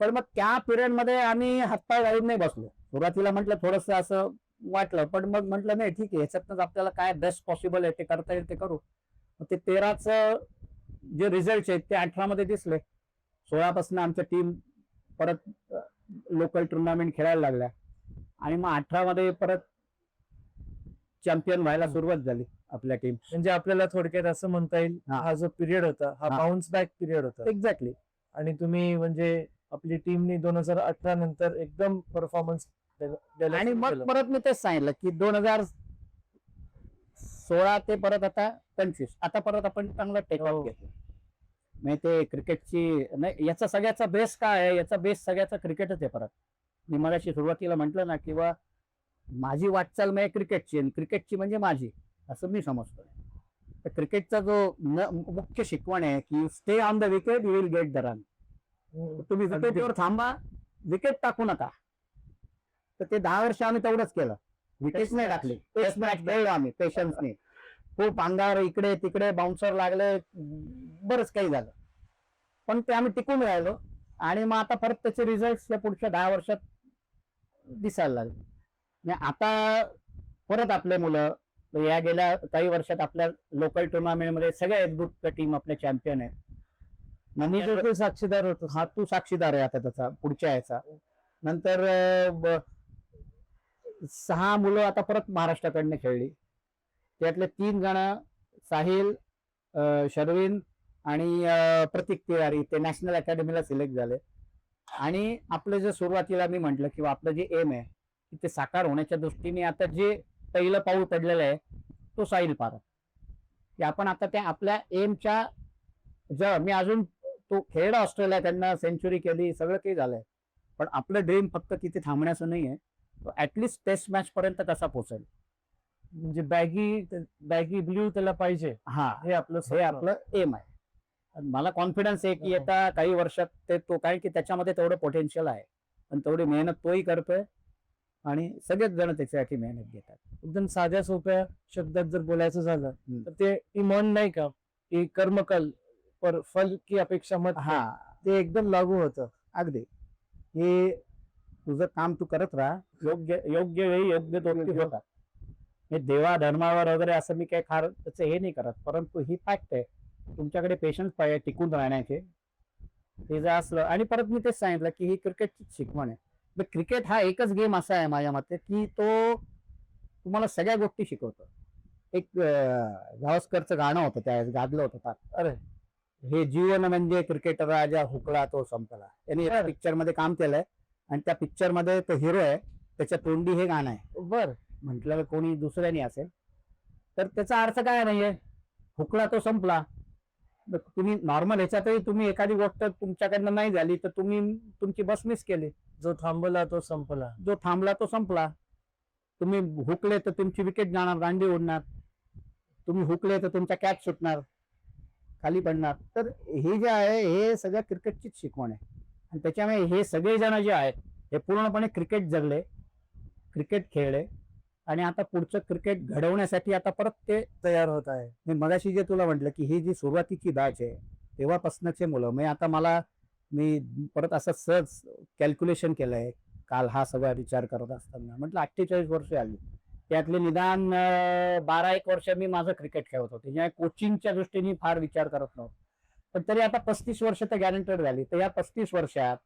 पण मग त्या पिरियडमध्ये आम्ही हातपाय घालून नाही बसलो. सुरुवातीला म्हटलं थोडंसं असं वाटलं, पण मग म्हटलं नाही ठीक आहे, ह्याच्यातनंच आपल्याला काय बेस्ट पॉसिबल आहे ते करता येईल ते करू. ते 13चं जे रिझल्ट आहेत ते 18 मध्ये दिसले. 16 पासून आमच्या टीम परत लोकल टुर्नामेंट खेळायला लागल्या आणि मग 18 मध्ये परत चॅम्पियन व्हायला सुरुवात झाली आपल्या टीम. म्हणजे आपल्याला थोडक्यात असं म्हणता येईल, हा जो पिरियड होता हा बाउन्स बॅक पिरियड होता. एक्झॅक्टली. आणि तुम्ही म्हणजे आपली टीमनी 2018 नंतर एकदम परफॉर्मन्स आणि मग परत मी तेच सांगितलं की 2016 ते परत आता 25 आता परत आपण चांगला टेकऑफ घेतो. म्हणजे ते क्रिकेटची नाही, याचा सगळ्याचा बेस काय आहे, याचा बेस सगळ्याचा क्रिकेटच आहे. परत मी मगाशी सुरुवातीला म्हटलं ना किंवा माझी वाटचाल म्हणजे क्रिकेटची आणि क्रिकेटची म्हणजे माझी, असं मी समजतो. तर क्रिकेटचा जो मुख्य शिकवण आहे की stay on the wicket you will get the run. तुम्ही विकेटवर थांबा, विकेट टाकू नका. तर ते 10 वर्ष आम्ही तेवढंच केलं. विकेट नाही टाकली. टेस्ट मॅच खेळलो आम्ही पेशन्सने. खूप अंगावर इकडे तिकडे बाउन्सर लागले, बरंच काही झालं, पण ते आम्ही टिकून राहिलो. आणि मग आता परत त्याचे रिझल्ट या पुढच्या 10 वर्षात दिसायला लागले. म्हणजे आता परत आपले मुलं या गेल्या काही वर्षात आपल्या लोकल टुर्नामेंटमध्ये सगळ्या एकजूट टीम आपल्या चॅम्पियन आहेत. मी नंतर देखील साक्षीदार होतो. हा तू साक्षीदार आहे आता त्याचा पुढच्या याचा. नंतर 6 मुलं आता परत महाराष्ट्राकडनं खेळली. त्यातले 3 जण साहिल, शर्विन आणि प्रतीक तिवारी ते नॅशनल अकॅडमीला सिलेक्ट झाले. आणि आपलं जे सुरुवातीला मी म्हटलं किंवा आपलं जे एम आहे की ते साकार होण्याच्या दृष्टीने आता जे पहिलं पाऊल पडलेलं आहे तो साहिल पारख, की आपण आता त्या आपल्या एमच्या मी अजून तो खेळला ऑस्ट्रेलिया, त्यांना सेंचुरी केली, सगळं काही झालंय, पण आपलं ड्रीम फक्त किती थांबण्याचं नाहीये. तो ऍटलिस्ट टेस्ट मॅच पर्यंत कसा पोहोचेल. म्हणजे बॅगी ब्ल्यू त्याला पाहिजे, हा हे आपलं हे स्वप्न. आपलं एम आहे. आणि मला कॉन्फिडन्स आहे की येत्या काही वर्षात ते तो काय की त्याच्यामध्ये तेवढं पोटेन्शियल आहे, पण तेवढी मेहनत तोही करतोय आणि सगळेच जण त्याच्यासाठी मेहनत घेतात. एकदम साध्या सोप्या शब्दात जर बोलायचं झालं तर ते ती म्हण नाही का की कर्म कल पर फल की अपेक्षा मत. हा ते एकदम लागू होतं. अगदी. हे तुझं काम तू करत राहा, योग्य योग्य वेळी योग्य गोष्टी होतात. हे देवा धर्मावर वगैरे असं मी काही फार त्याचं हे नाही करत, परंतु ही फॅक्ट आहे तुमच्याकडे पेशन्स पाहिजे टिकून राहण्याचे. ते जर असलं, आणि परत मी तेच सांगितलं की ही क्रिकेटची शिकवण आहे. क्रिकेट हा एकच गेम असा आहे माझ्या मते की तो तुम्हाला सगळ्या गोष्टी शिकवतो. एक गावस्करचं गाणं होतं त्यावेळेस गाजलं होतं फार. अरे हे जीवन म्हणजे क्रिकेटर राजा हुकला तो संपला. यांनी एका पिक्चर मध्ये काम केलंय आणि त्या पिक्चर मध्ये तो हिरो आहे, त्याच्या तोंडी हे गाणं आहे. बर म्हटलं कोणी दुसऱ्यानी असेल तर त्याचा अर्थ काय नाहीये, हुकला तो संपला. तुम्ही नॉर्मल ह्याच्यातही तुम्ही एखादी गोष्ट तुमच्याकडनं नाही झाली तर तुम्ही तुमची बस मिस केली. जो थांबला तो संपला. जो थांबला तो संपला. तुम्ही हुकले तर तुमची विकेट जाणार, दांडी उडणार. तुम्ही हुकले तर तुमचा कॅच सुटणार, खाली पडणार. तर हे जे आहे हे सगळं क्रिकेटचीच शिकवण आहे. आणि त्याच्यामुळे हे सगळे जण जे आहेत हे पूर्णपणे क्रिकेट जगले, क्रिकेट खेळले, आणि आता पुढचं क्रिकेट घडवण्यासाठी आता परत ते तयार होत आहे. मी मगाशी जे तुला म्हटलं की ही जी सुरुवातीची बॅच आहे तेव्हापासूनचे मुलं, मी परत असं सहज कॅल्क्युलेशन केलंय काल हा सगळा विचार करत असताना. म्हटलं 48 वर्ष आली, त्यातले निदान 12-1 वर्ष मी माझं क्रिकेट खेळत होते, ज्या कोचिंगच्या दृष्टीने फार विचार करत नव्हतो. पण तरी आता 35 वर्ष तर गॅरंटेड झाली. तर या 35 वर्षात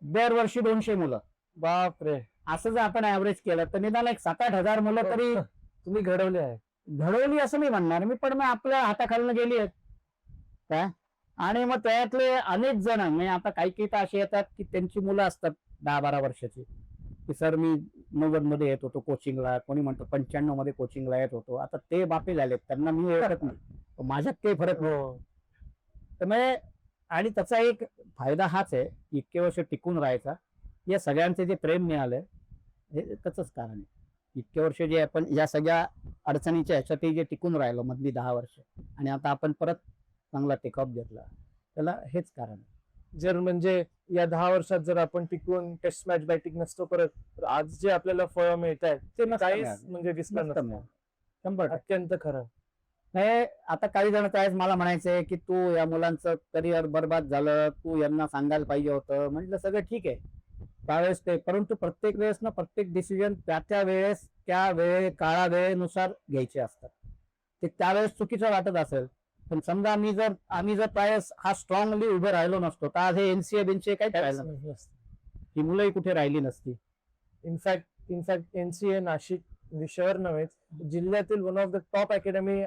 दरवर्षी 200 मुलं, बापरे, असं जर आपण ऍव्हरेज केलं तर निदान एक 7-8 हजार मुलं तरी तुम्ही घडवले आहे. घडवली असं मी म्हणणार मी, पण मग आपल्या हाताखालनं गेली आहेत काय. आणि मग त्यातले अनेक जण म्हणजे आता काही तर असे येतात की त्यांची मुलं असतात 10-12 वर्षाची, की सर मी 90 मध्ये येत होतो कोचिंगला, कोणी म्हणतो 95 मध्ये कोचिंगला येत होतो. आता ते बापे झालेत, त्यांना मी ओळखत नाही, माझ्यात काही फरक नाही. तर मग आणि त्याचा एक फायदा हाच आहे की इतके वर्ष टिकून राहायचा. या सगळ्यांचे जे प्रेम मिळालंय हे त्याचंच कारण आहे. इतके वर्ष जे आपण या सगळ्या अडचणीच्या ह्याच्यातही जे टिकून राहिलो मधली 10 वर्ष, आणि आता आपण परत चांगला टेकअप घेतला, त्याला हेच कारण आहे. जर म्हणजे या 10 वर्षात जर आपण टिकून टेस्ट मॅच बॅटिंग नसतो परत, तर आज जे आपल्याला फळ मिळत आहेत ते काहीच म्हणजे दिसलं नसतं. 100% अत्यंत खरं. नाही, आता काही जण त्यावेळेस मला म्हणायचंय की तू या मुलांचं करिअर बर्बाद झालं, तू यांना सांगायला पाहिजे होतं. म्हटलं सगळं ठीक आहे त्यावेळेस ते, परंतु प्रत्येक वेळेस ना प्रत्येक डिसिजन त्या वेळेस त्या काळा वेळेनुसार घ्यायचे असतात. ते त्यावेळेस चुकीचं वाटत असेल, पण समजा आम्ही जर त्यावेळेस हा स्ट्रॉंगली उभे राहिलो नसतो तर आज हे NCA काही राहिलं नसतं. ही मुलंही कुठे राहिली नसती. इनफॅक्ट NCA नाशिक शहर नव्हे, जिल्ह्यातील one of the top academy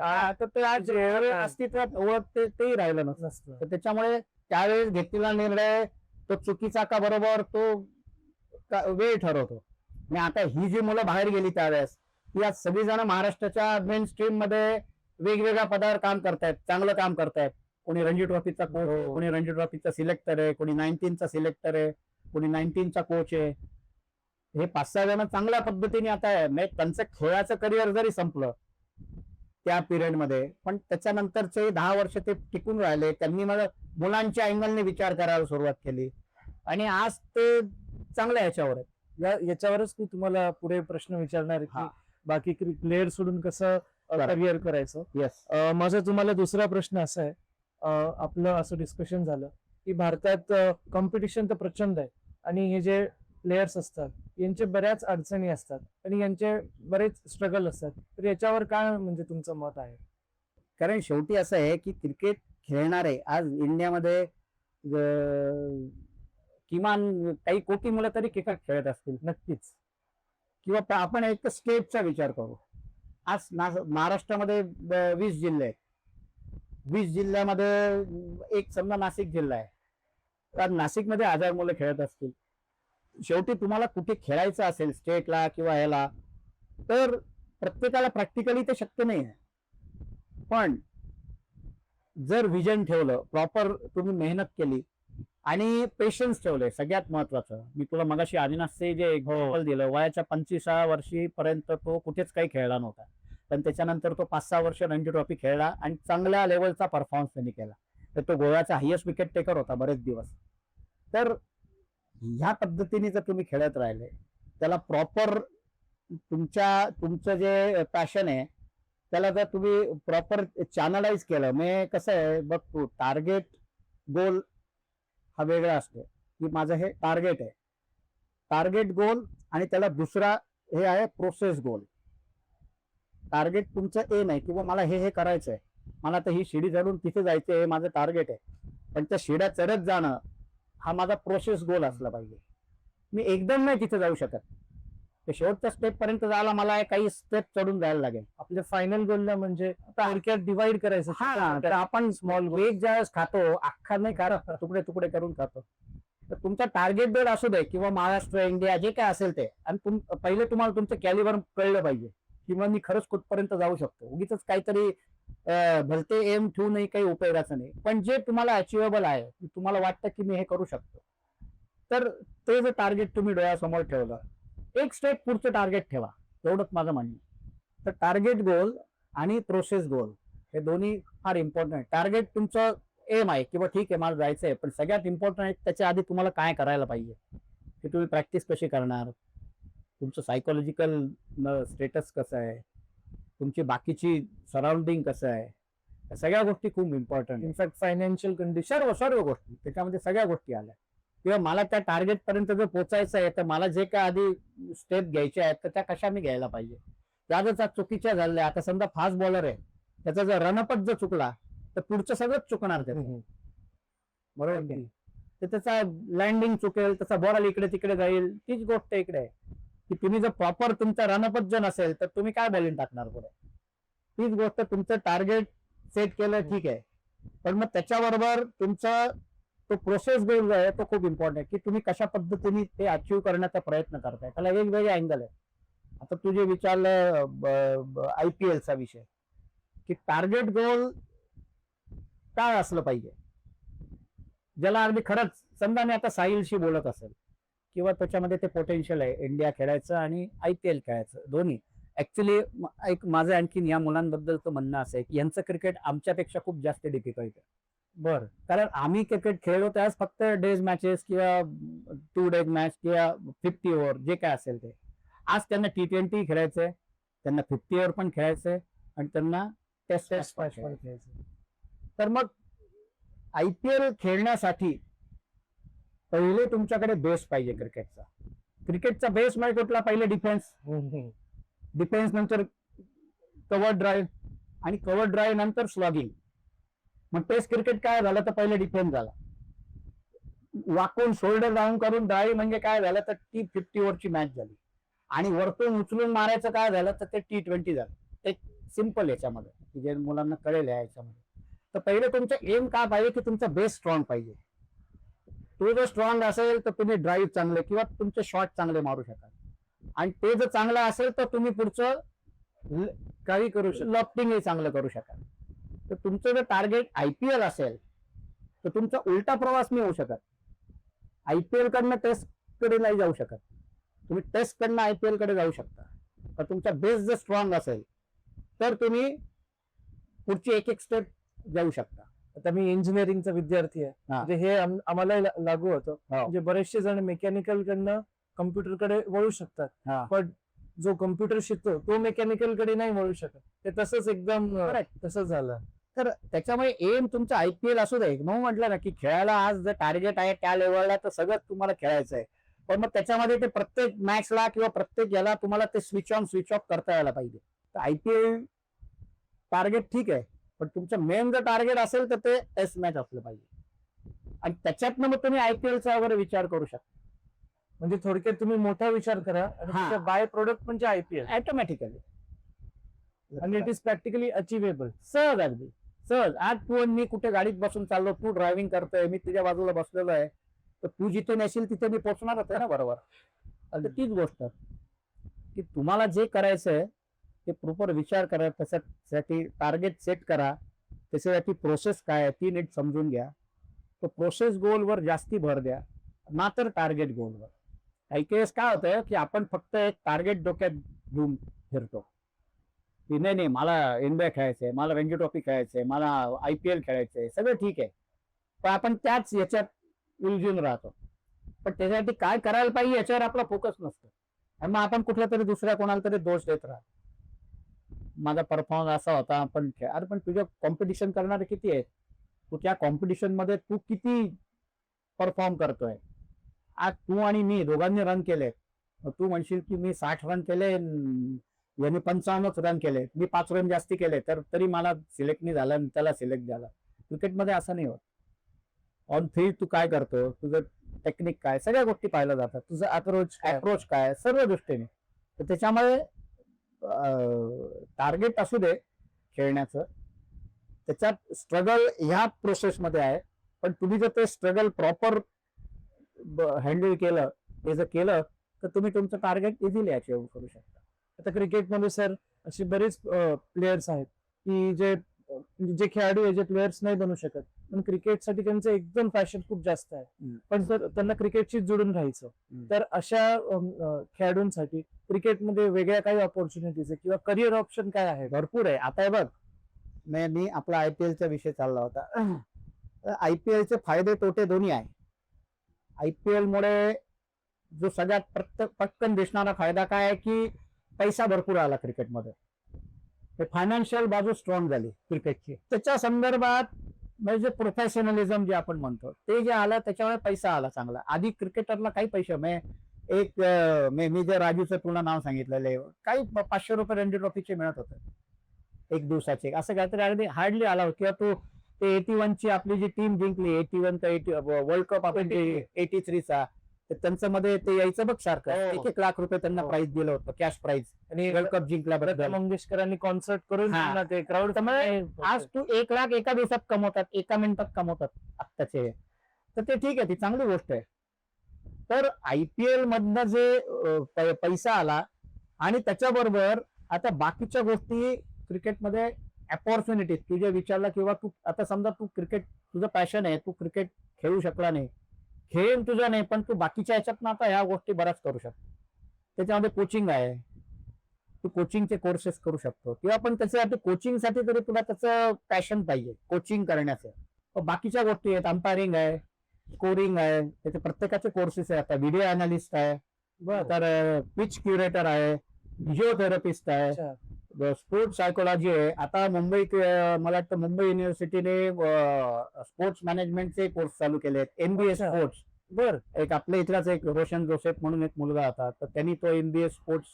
ते आज अस्तित्वात ओळख तेही राहिलं नसतं. तर त्याच्यामुळे त्यावेळेस घेतलेला निर्णय तो चुकीचा का बरोबर तो वेळ ठरवतो. आणि आता ही जी मुलं बाहेर गेली त्यावेळेस ती आज सगळी जण महाराष्ट्राच्या मेन स्ट्रीम मध्ये वेगवेगळ्या पदावर काम करतायत, चांगलं काम करतायत. कोणी रणजी ट्रॉफीचा कोच, कोणी रणजी ट्रॉफीचा सिलेक्टर आहे, कोणी 19चा सिलेक्टर आहे, कोणी 19चा कोच आहे. हे 5-6 जण चांगल्या पद्धतीने आता आहे. त्यांचं खेळाचं करिअर जरी संपलं त्या पिरियडमध्ये, पण त्याच्यानंतरचे 10 वर्ष ते टिकून राहिले. त्यांनी मला मुलांच्या अँगलने विचार करायला सुरुवात केली आणि आज ते चांगल्या ह्याच्यावर आहे. याच्यावरच मी तुम्हाला पुढे प्रश्न विचारणार आहे हा. की बाकी प्लेअर सोडून कसं बरं. करिअर करायचं. येस. माझा तुम्हाला दुसरा प्रश्न असा आहे, आपलं असं डिस्कशन झालं की भारतात कॉम्पिटिशन तर प्रचंड आहे आणि हे जे प्लेयर्स असतात यांचे बऱ्याच अडचणी असतात आणि यांचे बरेच स्ट्रगल असतात, तर याच्यावर काय म्हणजे तुमचं मत आहे? कारण शेवटी असं आहे की क्रिकेट खेळणारे आज इंडियामध्ये किमान काही कोटी मुलं तरी क्रिकेट खेळत असतील. नक्कीच. किंवा आपण एक स्टेटचा विचार करू. आज महाराष्ट्रामध्ये 20 जिल्हे आहेत. 20 जिल्ह्यामध्ये एक समजा नाशिक जिल्हा आहे, तर नाशिकमध्ये 1000 मुलं खेळत असतील. शेवटी तुम्हाला कुठे खेळायचं असेल स्टेटला किंवा ह्याला, तर प्रत्येकाला प्रॅक्टिकली ते शक्य नाही आहे. पण जर विजन ठेवलं, प्रॉपर तुम्ही मेहनत केली आणि पेशन्स ठेवले, सगळ्यात महत्वाचं. मी तुला मगाशी अविनाशचे जे एक्झाम्पल दिलं, वयाच्या 25व्या वर्षीपर्यंत तो कुठेच काही खेळला नव्हता, पण त्याच्यानंतर तो 5-6 वर्ष रणजी ट्रॉफी खेळला आणि चांगल्या लेवलचा परफॉर्मन्स त्यांनी केला. तर तो गोव्याचा हायेस्ट विकेट टेकर होता बरेच दिवस. तर ह्या पद्धतीने जर तुम्ही खेळत राहिले, त्याला प्रॉपर तुमचं जे पॅशन आहे त्याला जर तुम्ही प्रॉपर चॅनलाइज केलं, म्हणजे कसं आहे बघ, तू टार्गेट गोल हा वेगळा असतो की माझं हे टार्गेट आहे, टार्गेट गोल, आणि त्याला दुसरा हे आहे प्रोसेस गोल. टार्गेट तुमचं एम आहे किंवा मला हे करायचंय, मला तर ही शिडी चढून तिथे जायचंय, हे माझं टार्गेट आहे. पण त्या शिड्या चढत जाणं हा माझा प्रोसेस गोल असला पाहिजे. मी एकदम नाही तिथे जाऊ शकत. ते शेवटच्या स्टेप पर्यंत जायला मला काही स्टेप चढून जायला लागेल. आपल्या फायनल गोलला म्हणजे थोडक्यात डिवाइड करायचं. हा, तर आपण स्मॉल वेग ज्यावेळेस खातो, अख्खा नाही खात, तुकडे तुकडे करून खातो. तर तुमचा टार्गेट बेड असू दे किंवा महाराष्ट्र, इंडिया, जे काय असेल ते, आणि पहिले तुम्हाला तुमचं कॅलिबर कळलं पाहिजे किंवा मी खरंच कुठपर्यंत जाऊ शकतो. उगीच काहीतरी भलते एम ठेवूनही काही उपयोगाचं नाही. पण जे तुम्हाला अचिवेबल आहे, तुम्हाला वाटतं की मी हे करू शकतो, तर ते जर टार्गेट तुम्ही डोळ्यासमोर ठेवलं, एक स्टेप पुढचं टार्गेट ठेवा, एवढंच माझं म्हणणं. तर टार्गेट गोल आणि प्रोसेस गोल हे दोन्ही फार इम्पॉर्टंट आहे. टार्गेट तुमचं एम आहे किंवा ठीक आहे मला जायचं आहे, पण सगळ्यात इम्पॉर्टंट आहे त्याच्या आधी तुम्हाला काय करायला पाहिजे, की तुम्ही प्रॅक्टिस कशी करणार, तुमचं सायकोलॉजिकल स्टेटस कसं आहे, तुमची बाकीची सराउंडिंग कसं आहे, या सगळ्या गोष्टी खूप इम्पॉर्टंट. इनफॅक्ट फायनान्शियल कंडिशन, सर्व गोष्टी त्याच्यामध्ये सगळ्या गोष्टी आल्या. किंवा मला त्या टार्गेट पर्यंत जर पोहोचायचं आहे, तर मला जे काय आधी स्टेप घ्यायचे आहेत तर त्या कशा मी घ्यायला पाहिजे. त्या जर चुकीच्या झाल्या, आता समजा फास्ट बॉलर आहे, त्याचा जर रनअपच जर चुकला तर पुढचं सगळंच चुकणार त्याचं, बरोबर की? तर त्याचा लँडिंग चुकेल, त्याचा बॉल इकडे तिकडे जाईल. तीच गोष्ट इकडे आहे की तुम्ही जर प्रॉपर तुमचा रनअपच जर नसेल तर तुम्ही काय बॉलिंग टाकणार पुढे. तीच गोष्ट, तुमचं टार्गेट सेट केलं ठीक आहे, पण मग त्याच्याबरोबर तुमचा तो प्रोसेस गोल जो आहे तो खूप इम्पॉर्टंट आहे की तुम्ही कशा पद्धतीने ते अचीव करण्याचा प्रयत्न करताय. त्याला वेगवेगळे अँगल आहे. आता तू जे विचारलं IPLचा विषय, की टार्गेट गोल काय असलं पाहिजे, ज्याला अगदी खरंच समजा मी आता साहिलशी बोलत असेल किंवा त्याच्यामध्ये ते पोटेन्शियल आहे इंडिया खेळायचं आणि IPL खेळायचं दोन्ही. ऍक्च्युली एक माझं आणखीन या मुलांबद्दलचं म्हणणं असं आहे की यांचं क्रिकेट आमच्यापेक्षा खूप जास्त डिफिकल्ट आहे. बरं. कारण आम्ही क्रिकेट खेळलो त्यावेळेस फक्त डेज मॅचेस किंवा 2 डेज मॅच किंवा 50 ओव्हर जे काय असेल ते. आज त्यांना T20 खेळायचंय, त्यांना 50 ओव्हर पण खेळायचंय आणि त्यांना टेस्ट मॅच पण खेळायचं. तर मग IPL खेळण्यासाठी पहिले तुमच्याकडे बेस पाहिजे क्रिकेटचा. क्रिकेटचा बेस म्हणजे कुठला, पहिले डिफेन्स, डिफेन्स नंतर कव्हर ड्राईव्ह आणि कव्हर ड्राईव्ह नंतर स्लॉगिंग. मग टेस्ट क्रिकेट काय झालं तर पहिले डिफेन्स झाला, वाकून शोल्डर डाऊन करून ड्राईव्ह म्हणजे काय झालं तर ती 50 ओव्हरची मॅच झाली, आणि वरतून उचलून मारायचं काय झालं तर ते T20 झालं. ते सिम्पल याच्यामध्ये जे मुलांना कळेल याच्यामध्ये. तर पहिले तुमचं एम काय पाहिजे की तुमचा बेस स्ट्रॉंग पाहिजे. तो जर स्ट्रॉंग असेल तर तुम्ही ड्राईव्ह चांगले किंवा तुमचे शॉट चांगले मारू शकाल, आणि ते जर चांगलं असेल तर तुम्ही पुढचं काही करू शकतो, लॉफ्टिंगही चांगलं करू शकाल. तर तुमचं जर टार्गेट IPL असेल तर तुमचा उलटा प्रवास नाही होऊ शकत. IPL कडनं टेस्ट कडे नाही जाऊ शकत, तुम्ही टेस्ट कडनं IPL कडे जाऊ शकता. तर तुमचा बेस जर स्ट्रॉंग असेल तर तुम्ही पुढची एक एक स्टेप जाऊ शकता. आता मी इंजिनिअरिंगचा विद्यार्थी आहे, हा. म्हणजे हे आम्हाला लागू होतं. हो. म्हणजे बरेचसे जण मेकॅनिकल कडनं कम्प्युटरकडे वळू शकतात, हा. पण जो कम्प्युटर शिकतो तो मेकॅनिकल कडे नाही वळू शकत. ते तसंच एकदम तसंच झालं. तर त्याच्यामुळे एम तुमचं IPL असू दे. म्हणून म्हटलं ना की खेळायला आज जर टार्गेट आहे त्या लेवलला तर सगळं तुम्हाला खेळायचं आहे. पण मग त्याच्यामध्ये ते प्रत्येक मॅचला किंवा प्रत्येक याला तुम्हाला ते स्विच ऑन स्विच ऑफ करता यायला पाहिजे. तर IPL टार्गेट ठीक आहे, पण तुमचं मेन जर टार्गेट असेल तर ते टेस्ट मॅच असलं पाहिजे आणि त्याच्यातनं मग तुम्ही IPLचा वगैरे विचार करू शकता. म्हणजे थोडक्यात तुम्ही मोठा विचार करा आणि हा. त्याच्या बाय प्रोडक्ट म्हणजे IPL, ऑटोमॅटिकली आणि इट इज प्रॅक्टिकली अचिवेबल. सहज अगदी सहज. आज तू आणि मी कुठे गाडीत बसून चाललो, तू ड्रायव्हिंग करतोय, मी तुझ्या बाजूला बसलेलो आहे, तर तू जिथे नेशील तिथे मी पोहोचणारच आहे ना. बरोबर. तर तीच गोष्ट की तुम्हाला जे करायचंय ते प्रॉपर विचार करा, त्याच्यासाठी टार्गेट सेट करा, त्याच्यासाठी प्रोसेस काय आहे ती नीट समजून घ्या. तो प्रोसेस गोलवर जास्ती भर द्या ना तर टार्गेट गोलवर. काही केस काय होतं की आपण फक्त एक टार्गेट डोक्यात घेऊन फिरतो की नाही मला NBA खेळायचंय, मला रणजी ट्रॉफी खेळायचंय, मला IPL खेळायचंय, सगळं ठीक आहे, पण आपण त्याच याच्यात उलझून राहतो. पण त्याच्यासाठी काय करायला पाहिजे याच्यावर आपला फोकस नसतो आणि मग आपण कुठल्या तरी दुसऱ्या कोणाला तरी दोष देत राहतो. माझा परफॉर्मन्स असा होता, पण अरे पण तुझ्या कॉम्पिटिशन करणारे किती आहेत, तू त्या कॉम्पिटिशन मध्ये तू किती परफॉर्म करतोय. आज तू आणि मी दोघांनी रन केले, तू म्हणशील की मी 60 रन केले, यांनी 55 रन केले, मी 5 रन जास्ती केले, तर तरी मला सिलेक्ट नाही झालं आणि त्याला सिलेक्ट झाला. क्रिकेटमध्ये असं नाही होत. ऑन फील्ड तू काय करतो, तुझं टेक्निक काय, सगळ्या गोष्टी पाहिल्या जातात, तुझं अप्रोच काय, सर्व दृष्टीने. तर त्याच्यामुळे टार्गेट असू दे खेळण्याचं, त्याच्यात स्ट्रगल ह्या प्रोसेसमध्ये आहे, पण तुम्ही जर ते स्ट्रगल प्रॉपर हँडल केलं, ते जर केलं तर तुम्ही तुमचं टार्गेट इझिली अचीव्ह करू शकता. आता क्रिकेटमध्ये सर असे बरेच प्लेयर्स आहेत की जे खेळाडू आहे, जे प्लेयर्स नाही बनू शकत, पण क्रिकेटसाठी त्यांचं एकदम पॅशन खूप जास्त आहे, पण जर त्यांना क्रिकेटशी जोडून राहायचं, तर अशा खेळाडूंसाठी क्रिकेटमध्ये वेगळ्या काही ऑपॉर्च्युनिटीज किंवा करिअर ऑप्शन काय आहे? भरपूर आहे. आता हे बघ, मी आपला IPLचा विषय चालला होता. IPLचे फायदे तोटे दोन्ही आहे. IPL मुळे जो सगळ्यात पटकन दिसणारा फायदा काय आहे की पैसा भरपूर आला क्रिकेटमध्ये. फायनान्शियल बाजू स्ट्रॉंग झाली क्रिकेटची. त्याच्या संदर्भात म्हणजे जे प्रोफेशनलिझम जे आपण म्हणतो ते जे आलं, त्याच्यामुळे पैसा आला चांगला. आधी क्रिकेटरला काही पैसे मी जे राजूचं तुला नाव सांगितलेलं, काही 500 रुपये रणजी ट्रॉफीचे मिळत होते एक दिवसाचे, असं काहीतरी अगदी हार्डली आला होता. किंवा तो ते 81 ची आपली जी टीम जिंकली, 81 का वर्ल्ड कप आपण 83चा, त्यांचं मध्ये ते यायचं बघ सारखं, 1-1 लाख रुपये त्यांना प्राइज दिलं होतं, कॅश प्राइज, आणि वर्ल्ड कप जिंकल्याबद्दल. मंगेशकरांनी कॉन्सर्ट करून हा. त्यांना ते क्राऊड. आज तू 1 लाख एका दिवसात कमवतात, एका मिनिटात कमवतात आत्ताचे, तर ते ठीक आहे, ती चांगली गोष्ट आहे. तर IPL मधनं जे पैसा आला आणि त्याच्याबरोबर आता बाकीच्या गोष्टी क्रिकेटमध्ये अपॉर्च्युनिटी, तू जे विचारला, किंवा तू आता समजा तू क्रिकेट तुझं पॅशन आहे, तू क्रिकेट खेळू शकला नाही, खेळ तुझा नाही, पण तू बाकीच्या ह्याच्यात आता ह्या गोष्टी बऱ्याच करू शकतो. त्याच्यामध्ये कोचिंग आहे, तू कोचिंगचे कोर्सेस करू शकतो, किंवा पण त्याच्यासाठी कोचिंगसाठी तरी तुला त्याचं पॅशन पाहिजे कोचिंग करण्याचं. बाकीच्या गोष्टी आहेत, अंपायरिंग आहे, स्कोरिंग आहे, त्याचे प्रत्येकाचे कोर्सेस आहे. आता व्हिडिओ अनालिस्ट आहे, तर पिच क्युरेटर आहे, फिजिओथेरपिस्ट आहे, स्पोर्ट्स सायकोलॉजी आहे. आता मला वाटतं मुंबई युनिव्हर्सिटीने स्पोर्ट्स मॅनेजमेंटचे कोर्स चालू केले आहेत, MBA स्पोर्ट्स. एक आपल्या इथलाच एक रोशन जोसेफ म्हणून एक मुलगा होता, तर त्यांनी तो MBA स्पोर्ट्स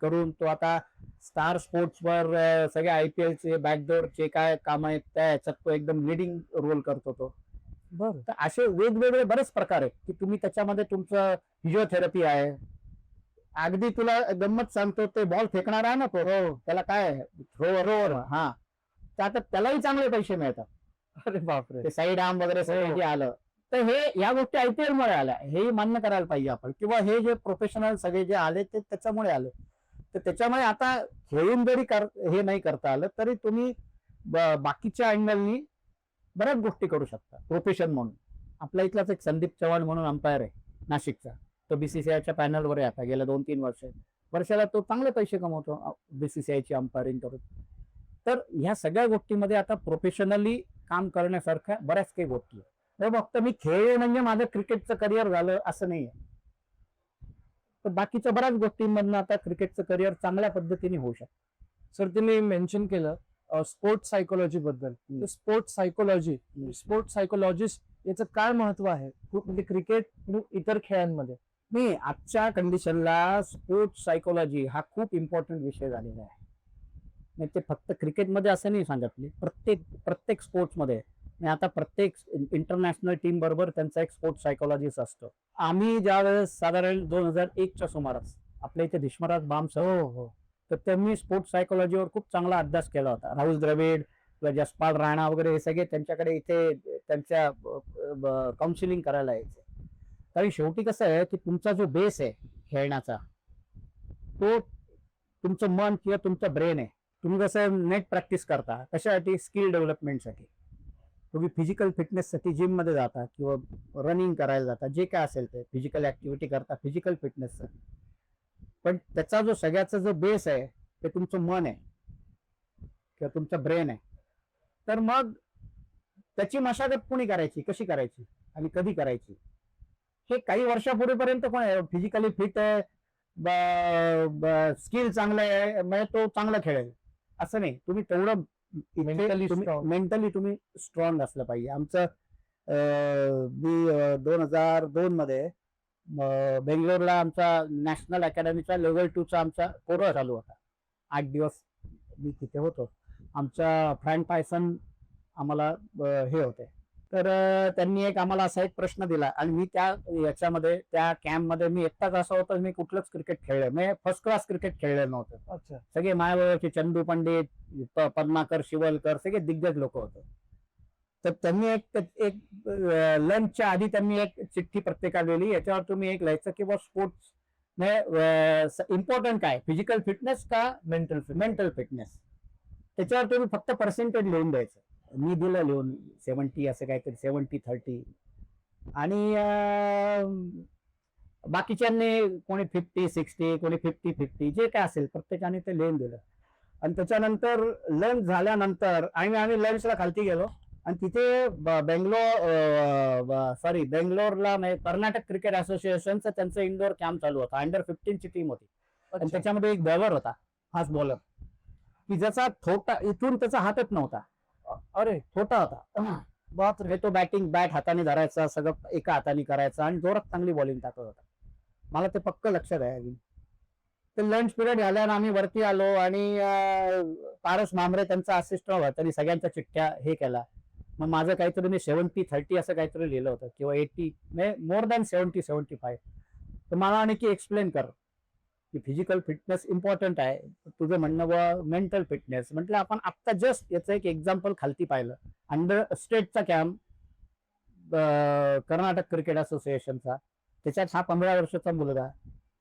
करून तो आता स्टार स्पोर्ट्सवर सगळ्या IPLचे बॅकडोरचे काय काम आहेत त्या याच्यात तो एकदम लिडिंग रोल करतो तो. तर असे वेगवेगळे बरेच प्रकार आहेत की तुम्ही त्याच्यामध्ये तुमचं फिजिओथेरपी आहे. अगदी तुला गंमत सांगतो, ते बॉल फेकणार आहे ना तो, त्याला काय थ्रोअर, हा, तर आता त्यालाही चांगले पैसे मिळतात. अरे बापरे. ते साईड आर्म वगैरे सगळं जे आलं, तर हे या गोष्टी IPL मुळे आल्या, हे मान्य करायला पाहिजे आपण, किंवा हे जे प्रोफेशनल सगळे जे आले ते त्याच्यामुळे आले. तर त्याच्यामुळे आता खेळून जरी हे नाही करता आलं तरी तुम्ही बाकीच्या अँगलनी बऱ्याच गोष्टी करू शकता प्रोफेशन म्हणून. आपल्या इथलाच एक संदीप चव्हाण म्हणून अंपायर आहे नाशिकचा, तो BCCIच्या पॅनलवर आहे आता गेल्या 2-3 वर्षाला तो चांगले पैसे कमवतो BCCIची अंपायरिंग करून. तर ह्या सगळ्या गोष्टीमध्ये आता प्रोफेशनली काम करण्यासारख्या बऱ्याच काही गोष्टी आहेत. तर फक्त मी खेळले म्हणजे माझं क्रिकेटचं करिअर झालं असं नाहीये. तर बाकीच्या बऱ्याच गोष्टींमधनं आता क्रिकेटचं करिअर चांगल्या पद्धतीने होऊ शकतं. सर तुम्ही मेन्शन केलं स्पोर्ट्स सायकोलॉजी बद्दल. हम्म. तर स्पोर्ट्स सायकोलॉजी, स्पोर्ट्स सायकोलॉजिस्ट याचं काय महत्व आहे म्हणजे क्रिकेट आणि इतर खेळांमध्ये? मी आजच्या कंडिशनला स्पोर्ट्स सायकोलॉजी हा खूप इम्पॉर्टंट विषय झालेला आहे. नाही ते फक्त क्रिकेटमध्ये असं नाही सांगत मी, प्रत्येक स्पोर्ट्समध्ये. मी आता प्रत्येक इंटरनॅशनल टीम बरोबर त्यांचा एक स्पोर्ट्स सायकोलॉजिस्ट असतो. आम्ही ज्यावेळेस साधारण 2001च्या सुमारास आपल्या इथे धिष्मराज बाम सर, हो. तर त्यांनी स्पोर्ट्स सायकोलॉजीवर खूप चांगला अभ्यास केला होता. राहुल द्रविड किंवा जसपाल राणा वगैरे हे सगळे त्यांच्याकडे इथे त्यांच्या काउन्सिलिंग करायला यायचे. कारण शेवटी कसं आहे की तुमचा जो बेस आहे खेळण्याचा, तो तुमचं मन किंवा तुमचं ब्रेन आहे. तुम्ही कसं नेट प्रॅक्टिस करता कशासाठी? स्किल डेव्हलपमेंटसाठी. तुम्ही फिजिकल फिटनेससाठी जिममध्ये जाता किंवा रनिंग करायला जाता, जे काय असेल ते फिजिकल ऍक्टिव्हिटी करता फिजिकल फिटनेसचं. पण त्याचा जो सगळ्याचा जो बेस आहे ते तुमचं मन आहे किंवा तुमचं ब्रेन आहे. तर मग त्याची मशागत कोणी करायची, कशी करायची आणि कधी करायची, हे काही वर्षापूर्वीपर्यंत कोण फिजिकली फिट आहे, स्किल चांगलं आहे म्हणजे तो चांगला खेळेल असं नाही. तुम्ही तेवढं मेंटली तुम्ही स्ट्रॉंग असलं पाहिजे. आमचं मी 2002 मध्ये बेंगलोरला आमचा नॅशनल अकॅडमीचा लेव्हल 2 चा आमचा कोर्स चालू होता. 8 दिवस मी तिथे होतो. आमचा फ्रँक पायसन आम्हाला हे होते. तर त्यांनी आम्हाला असा एक प्रश्न दिला आणि मी याच्यामध्ये त्या कॅम्पमध्ये मी एकटाच असा होता, मी कुठलंच क्रिकेट खेळलं म्हणजे फर्स्ट क्लास क्रिकेट खेळलं नव्हतं. अच्छा. सगळे माझ्याबरोबरचे चंदू पंडित, पद्माकर, शिवलकर सगळे दिग्गज लोक होते. तर त्यांनी एक लंचच्या आधी त्यांनी एक चिठ्ठी प्रत्येकाला लिहिली. याच्यावर तुम्ही एक लिहायचं की स्पोर्ट्स इम्पॉर्टंट काय, फिजिकल फिटनेस का मेंटल फिटनेस. त्याच्यावर तुम्ही फक्त पर्सेंटेज लिहून द्यायचं. मी दिलं लिहून 70 असं काहीतरी, 70-30. आणि बाकीच्यांनी कोणी 50-60, कोणी 50-50, जे काय असेल प्रत्येकाने ते लिहून दिलं. आणि त्याच्यानंतर लंच झाल्यानंतर आम्ही लंचला खालती गेलो आणि तिथे बेंगलोरला कर्नाटक क्रिकेट असोसिएशनचं त्यांचं इंडोर कॅम्प चालू होता. अंडर 15 ची टीम होती आणि त्याच्यामध्ये एक बॉलर होता, फास्ट बॉलर, की ज्याचा इथून त्याचा हातच नव्हता. अरे छोटा होता. बापरे. तो बॅट हाताने धरायचा, सगळं एका हाताने करायचा आणि जोरात चांगली बॉलिंग टाकत होता. मला ते पक्क लक्षात आहे अजून. ते लंच पिरियड झाल्यावर आम्ही वरती आलो आणि पारस मांबरे त्यांचा असिस्टंट होता. त्यांनी सगळ्यांच्या चिठ्ठ्या हे केला. मग माझं काहीतरी मी 70-30 असं काहीतरी लिहिलं होतं किंवा 80 मोर दॅन 70-75. तर मला आणखी एक्सप्लेन कर की फिजिकल फिटनेस इम्पॉर्टंट आहे, तुझं म्हणणं मेंटल फिटनेस. म्हटलं आपण आत्ता जस्ट याचं एक एक्झाम्पल खालती पाहिलं. अंडर स्टेटचा कॅम्प कर्नाटक क्रिकेट असोसिएशनचा, त्याच्यात हा 15 वर्षाचा मुलगा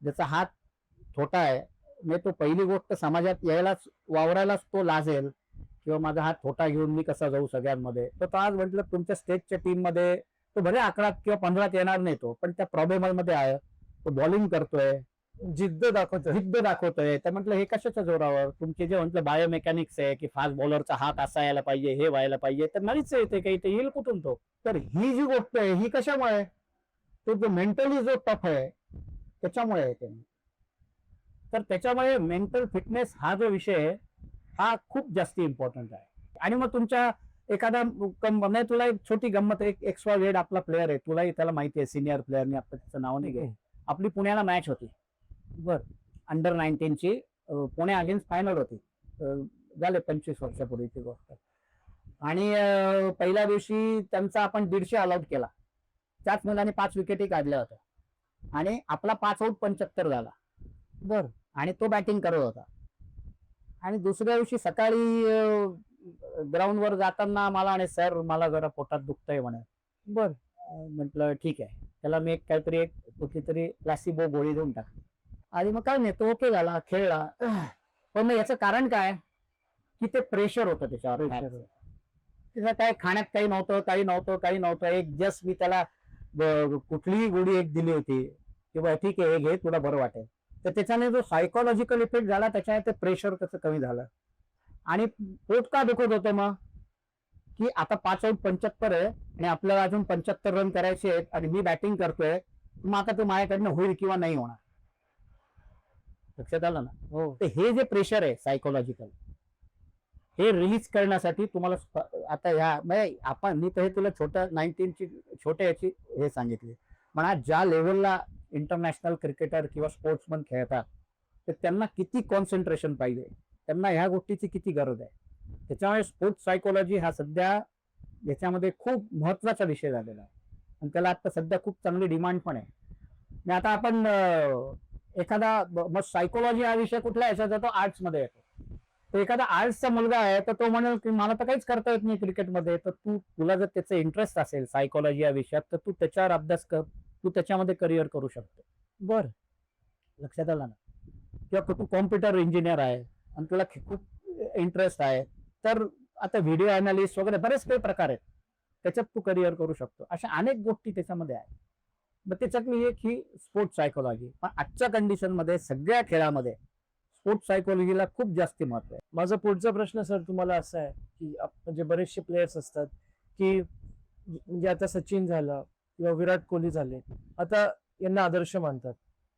ज्याचा हात छोटा आहे, म्हणजे तो पहिली गोष्ट समाजात यायलाच वावरायलाच तो लाजेल किंवा माझा हात छोटा घेऊन मी कसा जाऊ सगळ्यांमध्ये. तर आज म्हटलं तुमच्या स्टेटच्या टीम मध्ये तो भले 11 किंवा 15 येणार नाही तो, पण त्या प्रॉब्लेम मध्ये आहे. तो बॉलिंग करतोय, जिद्द दाखवतोय. तर म्हटलं हे कशाच्या जोरावर? तुमचे जे म्हटलं बायोमेकॅनिक्स आहे की फास्ट बॉलरचा हात असा यायला पाहिजे, हे व्हायला पाहिजे, तर नाहीच येते काही, ते येईल कुठून तो? तर ही जी गोष्ट आहे ही कशामुळे? तो जो मेंटली जो टफ आहे त्याच्यामुळे येते. तर त्याच्यामुळे मेंटल फिटनेस हा जो विषय आहे हा खूप जास्त इम्पॉर्टंट आहे. आणि मग तुमच्या एखादा म्हणजे तुला एक छोटी गंमत, एक XYZ आपला प्लेअर आहे, तुलाही त्याला माहिती आहे, सिनियर प्लेअर, मी आता त्याचं नाव नाही घे. आपली पुण्याला मॅच होती अंडर 19 ची, पुणे अगेन्स्ट फायनल होती. झाले 25 वर्षापूर्वीची गोष्ट. आणि पहिल्या दिवशी त्यांचा आपण 150 अलाउट केला. त्याच मुलाने 5 विकेटी काढल्या होत्या आणि आपला 5 आऊट 75 झाला. आणि तो बॅटिंग करत होता. आणि दुसऱ्या दिवशी सकाळी ग्राउंडवर जाताना मला आणि सर मला जरा पोटात दुखतंय म्हणे. म्हटलं ठीक आहे. त्याला मी काहीतरी कुठली तरी प्लॅसिबो गोळी देऊन टाकली आणि मग काय नाही, तो ओके झाला, खेळला. पण मग याचं कारण काय की ते प्रेशर होतं त्याच्यावर. त्याचं काय खाण्यात काही नव्हतं. एक जस्ट मी त्याला कुठलीही गोळी एक दिली होती की ठीक आहे हे घे, तुला बरं वाटेल. तर त्याच्याने जो सायकोलॉजिकल इफेक्ट झाला त्याच्याने ते प्रेशर त्याचं कमी झालं. आणि पोट का दुखत होतं मग, की आता 5 out 75 आहे आणि आपल्याला अजून 75 रन करायचे आहेत आणि मी बॅटिंग करतोय, मग आता ते माझ्याकडनं होईल किंवा नाही होणार. लक्षात आलं ना. हो. तर हे जे प्रेशर आहे सायकोलॉजिकल, हे रिलीज करण्यासाठी तुम्हाला आता ह्या म्हणजे आपण मी तर हे तुला छोट्या 19ची छोट्या याची हे सांगितली. म्हणा ज्या लेवलला इंटरनॅशनल क्रिकेटर किंवा स्पोर्ट्समन खेळतात, तर त्यांना किती कॉन्सन्ट्रेशन पाहिजे, त्यांना ह्या गोष्टीची किती गरज आहे. त्याच्यामुळे स्पोर्ट्स सायकोलॉजी हा सध्या याच्यामध्ये खूप महत्वाचा विषय झालेला आहे आणि त्याला आता सध्या खूप चांगली डिमांड पण आहे. आणि आता आपण एखादा मग सायकोलॉजी हा विषय कुठला याच्यात जातो, आर्ट्समध्ये येतो. तर एखादा आर्ट्सचा मुलगा आहे तर तो म्हणेल की मला तर काहीच करता येत नाही क्रिकेटमध्ये, तर तुला जर त्याचं इंटरेस्ट असेल सायकोलॉजी या विषयात, तर तू त्याच्यावर अभ्यास कर, तू त्याच्यामध्ये करिअर करू शकतो. बर. लक्षात आलं ना. किंवा तू कॉम्प्युटर इंजिनियर आहे आणि तुला खूप इंटरेस्ट आहे, तर आता व्हिडिओ अनालिस्ट वगैरे बरेच काही प्रकार आहेत, त्याच्यात तू करिअर करू शकतो. अशा अनेक गोष्टी त्याच्यामध्ये आहेत. मग त्याच्यातली एक ही स्पोर्ट्स सायकोलॉजी. पण आजच्या कंडिशनमध्ये सगळ्या खेळामध्ये स्पोर्ट्स सायकोलॉजीला खूप जास्त महत्व आहे. माझा पुढचा प्रश्न सर तुम्हाला असा आहे की म्हणजे बरेचसे प्लेयर्स असतात की म्हणजे आता सचिन झालं किंवा विराट कोहली झाले, आता यांना आदर्श मानतात.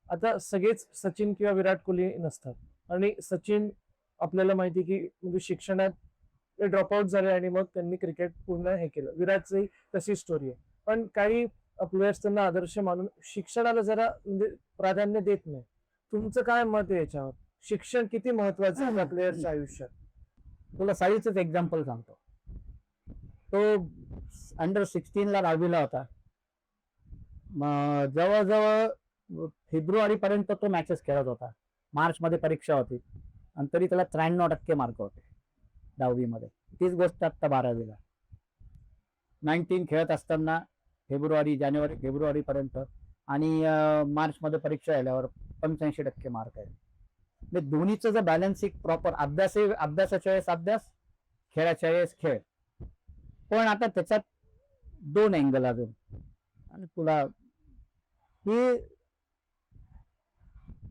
आता सगळेच सचिन किंवा विराट कोहली नसतात आणि सचिन आपल्याला माहिती की म्हणजे शिक्षणात ड्रॉपआउट झाले आणि मग त्यांनी क्रिकेट पूर्ण हे केलं. विराटची तशी स्टोरी आहे. पण काही प्लेयर्स त्यांना आदर्श मानून शिक्षणाला जरा म्हणजे प्राधान्य देत नाही. तुमचं काय मत आहे याच्यावर? शिक्षण किती महत्वाचं आहे प्लेयरच्या आयुष्यात? तुला साईचंच एक्झाम्पल सांगतो. तो अंडर-16 ला 10वीला होता. मग जवळजवळ फेब्रुवारी पर्यंत तो मॅचेस खेळत होता. मार्च मध्ये परीक्षा होती आणि तरी त्याला 93% मार्क होते 10वी मध्ये. तीच गोष्ट आता 12वीला. 19 खेळत असताना जानेवारी फेब्रुवारी पर्यंत आणि मार्च मध्ये परीक्षा आल्यावर 85% मार्क आहे. म्हणजे दोन्हीचं जर बॅलन्सिंग प्रॉपर, अभ्यासाच्या वेळेस अभ्यास, खेळाच्या वेळेस खेळ. पण आता त्याच्यात 2 अँगल अजून. आणि तुला की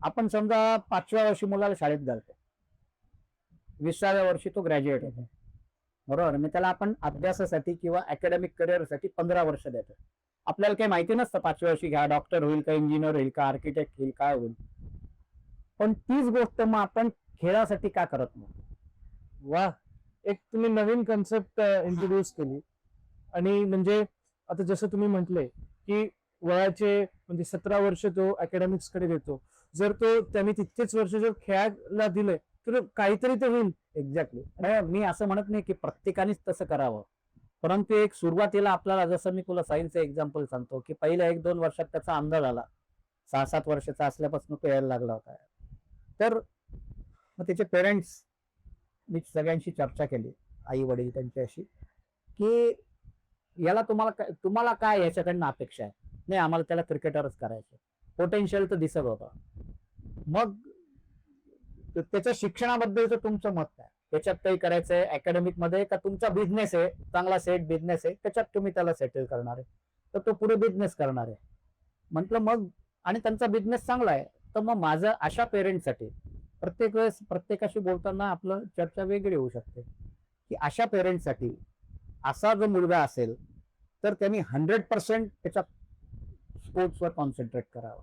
आपण समजा 5व्या वर्षी मुलाला शाळेत घालतो, 20व्या वर्षी तो ग्रॅज्युएट होतो, बरोबर. मग त्याला आपण अभ्यासासाठी किंवा अकॅडमिक करिअरसाठी 15 वर्ष देतो. आपल्याला काही माहिती नसतं 5व्या वर्षी घ्या डॉक्टर होईल का, इंजिनियर होईल का, आर्किटेक्ट होईल, काय होईल. पण तीच गोष्ट मग आपण खेळासाठी का करत नाही? वा, एक तुम्ही नवीन कन्सेप्ट इंट्रोड्यूस केली. आणि म्हणजे आता जसं तुम्ही म्हटले की वयाचे म्हणजे 17 वर्ष तो अकॅडमिक्स कडे देतो. जर तो त्यांनी तितकेच वर्ष जर खेळायला दिले तर काहीतरी ते होईल. एक्झॅक्टली. मी असं म्हणत नाही की प्रत्येकानेच तसं करावं, परंतु एक सुरुवातीला आपल्याला, जसं मी तुला सायन्सचं एक्झाम्पल सांगतो की पहिल्या 1-2 वर्षात त्याचा अंदाज आला, 6-7 वर्षाचा असल्यापासून तो यायला लागला होता. तर मग त्याचे पेरेंट्स, मी सगळ्यांशी चर्चा केली, आई वडील त्यांच्याशी, की याला तुम्हाला काय याच्याकडनं अपेक्षा आहे. नाही, आम्हाला त्याला क्रिकेटरच करायचं. पोटेन्शियल तर दिसत होतं. मग त्याच्या शिक्षणाबद्दलचं तुमचं मत काय, त्याच्यात काही करायचंय अकॅडमिक मध्ये, का तुमचा बिझनेस आहे, चांगला सेट बिझनेस आहे, त्याच्यात तुम्ही त्याला सेटल करणार आहे, तर तो पुढे बिझनेस करणार आहे. म्हटलं मग, आणि त्यांचा बिझनेस चांगला आहे, तर मग माझं अशा पेरेंट्ससाठी, प्रत्येक वेळेस प्रत्येकाशी बोलताना आपलं चर्चा वेगळी होऊ शकते, की अशा पेरेंट्ससाठी असा जो मुलगा असेल तर त्यांनी 100% त्याच्या स्पोर्ट्सवर कॉन्सन्ट्रेट करावं.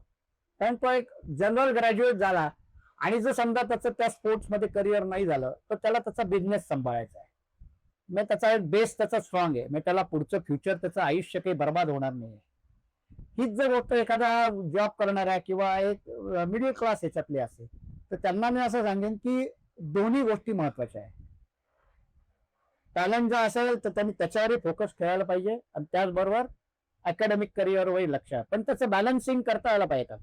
कारण तो एक जनरल ग्रॅज्युएट झाला आणि जर समजा त्याचं त्या स्पोर्ट्समध्ये करिअर नाही झालं, तर त्याला त्याचा बिझनेस सांभाळायचा आहे. मग त्याचा बेस त्याचा स्ट्रॉंग आहे, मग त्याला पुढचं फ्युचर, त्याचं आयुष्य काही बर्बाद होणार नाही. हीच जर गोष्ट एखादा जॉब करणाऱ्या किंवा एक मिडल क्लास याच्यातली असेल, तर त्यांना मी असं सांगेन की दोन्ही गोष्टी महत्वाच्या आहेत. टॅलेंट जर असेल तर त्यांनी त्याच्यावरही फोकस ठेवायला पाहिजे आणि त्याचबरोबर अकॅडमिक करिअरवरही लक्ष आहे. पण त्याचं बॅलन्सिंग करता आलं पाहिजे.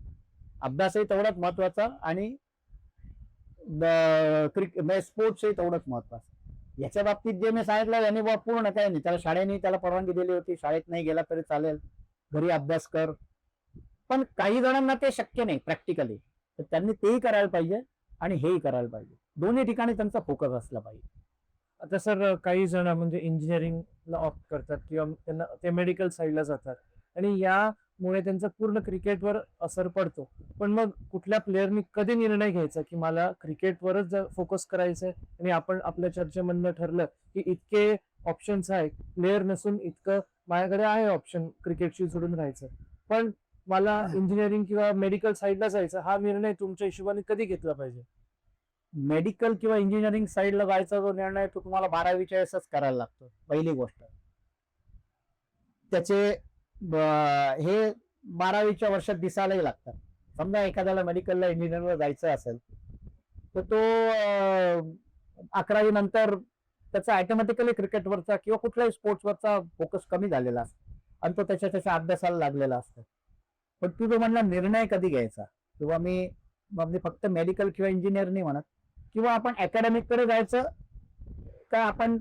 अभ्यासही तेवढाच महत्वाचा आणि स्पोर्ट्सही तेवढंच महत्वाचं. याच्या बाबतीत जे मी सांगितलं यांनी पूर्ण काय नाही, त्याला शाळेने त्याला परवानगी दिली होती, शाळेत नाही गेला तरी चालेल, घरी अभ्यास कर. पण काही जणांना ते शक्य नाही प्रॅक्टिकली, तर त्यांनी तेही करायला पाहिजे आणि हेही करायला पाहिजे. दोन्ही ठिकाणी त्यांचा फोकस असला पाहिजे. आता सर काही जण म्हणजे इंजिनिअरिंगला ऑप्ट करतात किंवा त्यांना ते मेडिकल साईडला जातात आणि या मुळे त्यांचा पूर्ण क्रिकेटवर असर पडतो. पण मग कुठल्या प्लेअरनी कधी निर्णय घ्यायचा की मला क्रिकेटवरच फोकस करायचंय आणि आपण आपल्या चर्चेमधनं ठरलं की इतके ऑप्शन्स आहेत, प्लेअर नसून इतकं माझ्याकडे आहे ऑप्शन क्रिकेटशी जोडून राहायचं, पण मला इंजिनिअरिंग किंवा मेडिकल साईडला जायचं, हा निर्णय तुमच्या हिशोबाने कधी घेतला पाहिजे? मेडिकल किंवा इंजिनिअरिंग साईडला जायचा जो निर्णय तो तुम्हाला 12वीच्या वेळेसच करायला लागतो. पहिली गोष्ट त्याचे हे 12वीच्या वर्षात दिसायलाही लागतात. समजा एखाद्याला मेडिकलला इंजिनिअरला जायचं असेल तर तो 11वी नंतर त्याचा ऑटोमॅटिकली क्रिकेटवरचा किंवा कुठल्याही स्पोर्ट्सवरचा फोकस कमी झालेला असतो आणि तो त्याच्या अभ्यासाला लागलेला असतो. पण तू जो म्हणला निर्णय कधी घ्यायचा किंवा मी फक्त मेडिकल किंवा इंजिनियर नाही म्हणत, किंवा आपण अकॅडमिक कडे जायचं का आपण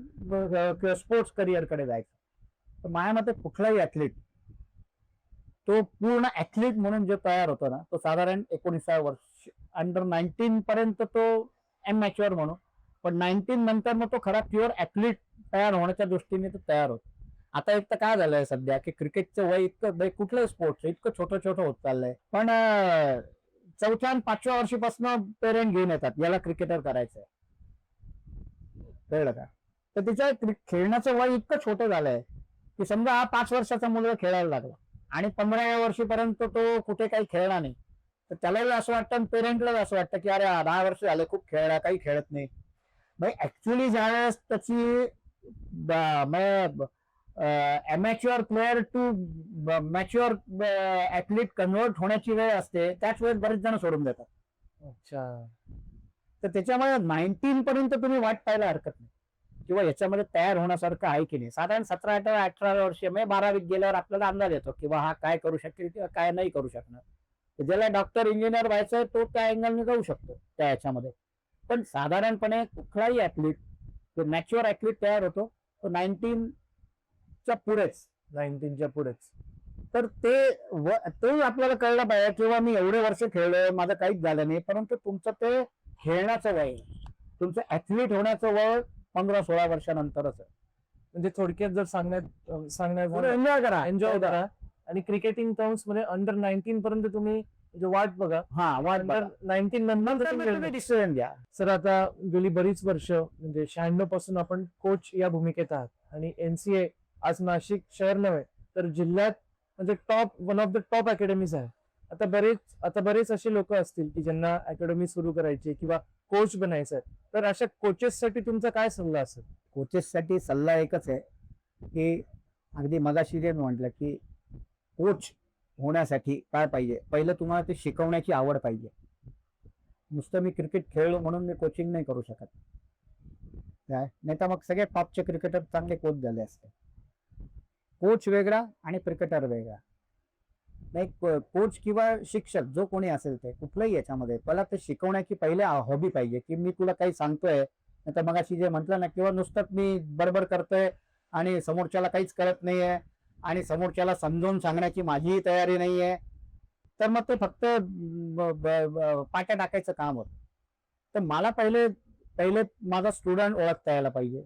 स्पोर्ट्स करिअर कडे जायचं. तर माझ्या मते कुठलाही ऍथलीट तो पूर्ण ऍथलीट म्हणून जो तयार होतो ना तो साधारण 19व्या वर्ष अंडर 19 पर्यंत तो मॅच्युअर म्हणून, पण 19 नंतर मग तो खरा प्युअर ऍथलीट तयार होण्याच्या दृष्टीने तो तयार होतो. आता एक तर काय झालंय सध्या की क्रिकेटचं वय इतकं कुठलंही स्पोर्ट्स इतकं छोटं होत चाललंय. पण 4थ्या आणि 5व्या वर्षीपासून पेरेंट घेऊन येतात याला क्रिकेटर करायचंय, कळलं का? तर तिच्या खेळण्याचं वय इतकं छोटं झालंय की समजा हा 5 वर्षाचा मुलगा खेळायला लागला आणि 15व्या वर्षीपर्यंत तो कुठे काही खेळला नाही, तर त्यालाही असं वाटतं आणि पेरेंटलाही असं वाटतं की अरे 10 वर्ष झाले खूप खेळला, काही खेळत नाही. भाई ऍक्च्युअली ज्यावेळेस त्याची amateur player to mature athlete convert होण्याची वेळ असते त्याच वेळेस बरेच जण सोडून देतात. अच्छा. तर त्याच्यामुळे 19 पर्यंत तुम्ही वाट पाहायला हरकत नाही किंवा याच्यामध्ये तयार होण्यासारखं आहे की नाही. साधारण 17-18 वर्ष म्हणजे 12वीत गेल्यावर आपल्याला अंदाज येतो किंवा हा काय करू शकेल किंवा काय नाही करू शकणार. ज्याला डॉक्टर इंजिनियर व्हायचंय तो त्या अँगलने जाऊ शकतो त्या याच्यामध्ये. पण साधारणपणे कुठलाही ऍथलीट मॅच्युअर ऍथलीट तयार होतो तो 19च्या पुढेच. 19च्या पुढेच. तर ते आपल्याला कळलं पाहिजे किंवा मी एवढे वर्ष खेळलोय माझं काहीच झालं नाही, परंतु तुमचं ते खेळण्याचं वय तुमचं ऍथलीट होण्याचं वय 15-16 वर्षानंतरच आहे. म्हणजे थोडक्यात जर सांगण्यात एन्जॉय करा एन्जॉय करा आणि क्रिकेटिंग टर्म्स मध्ये अंडर 19 पर्यंत तुम्ही म्हणजे वाट बघा. अंडर 19 नंतर डिसिजन घ्या. सर आता गेली बरीच वर्ष म्हणजे 96 पासून आपण कोच या भूमिकेत आहात आणि NCA आज नाशिक शहर नव्हे तर जिल्ह्यात म्हणजे one of the top academies आहे. आता बरेच असे लोक असतील की ज्यांना अकॅडमी सुरू करायची किंवा कोच बनायचं आहे, तर अशा कोचेससाठी तुमचा काय सल्ला असेल? कोचेससाठी सल्ला एकच आहे की अगदी मगाशी जे मी म्हटलं की कोच होण्यासाठी काय पाहिजे, पहिलं तुम्हाला ते शिकवण्याची आवड पाहिजे. नुसतं मी क्रिकेट खेळलो म्हणून मी कोचिंग नाही करू शकत, नाही तर मग सगळे टॉपचे क्रिकेटर चांगले कोच झाले असते. कोच वेगळा आणि क्रिकेटर वेगळा. नाही कोच किंवा शिक्षक जो कोणी असेल ते कुठल्याही याच्यामध्ये पहिला ते शिकवण्याची पहिले हॉबी पाहिजे की मी तुला काही सांगतोय नाही तर मगाशी जे म्हटलं ना किंवा नुसतं मी बडबड करतोय आणि समोरच्याला काहीच कळत नाहीये आणि समोरच्याला समजावून सांगण्याची माझीही तयारी नाहीये, तर मग ते फक्त पाट्या टाकायचं काम होतं. तर मला पहिले माझा स्टुडंट ओळखता यायला पाहिजे.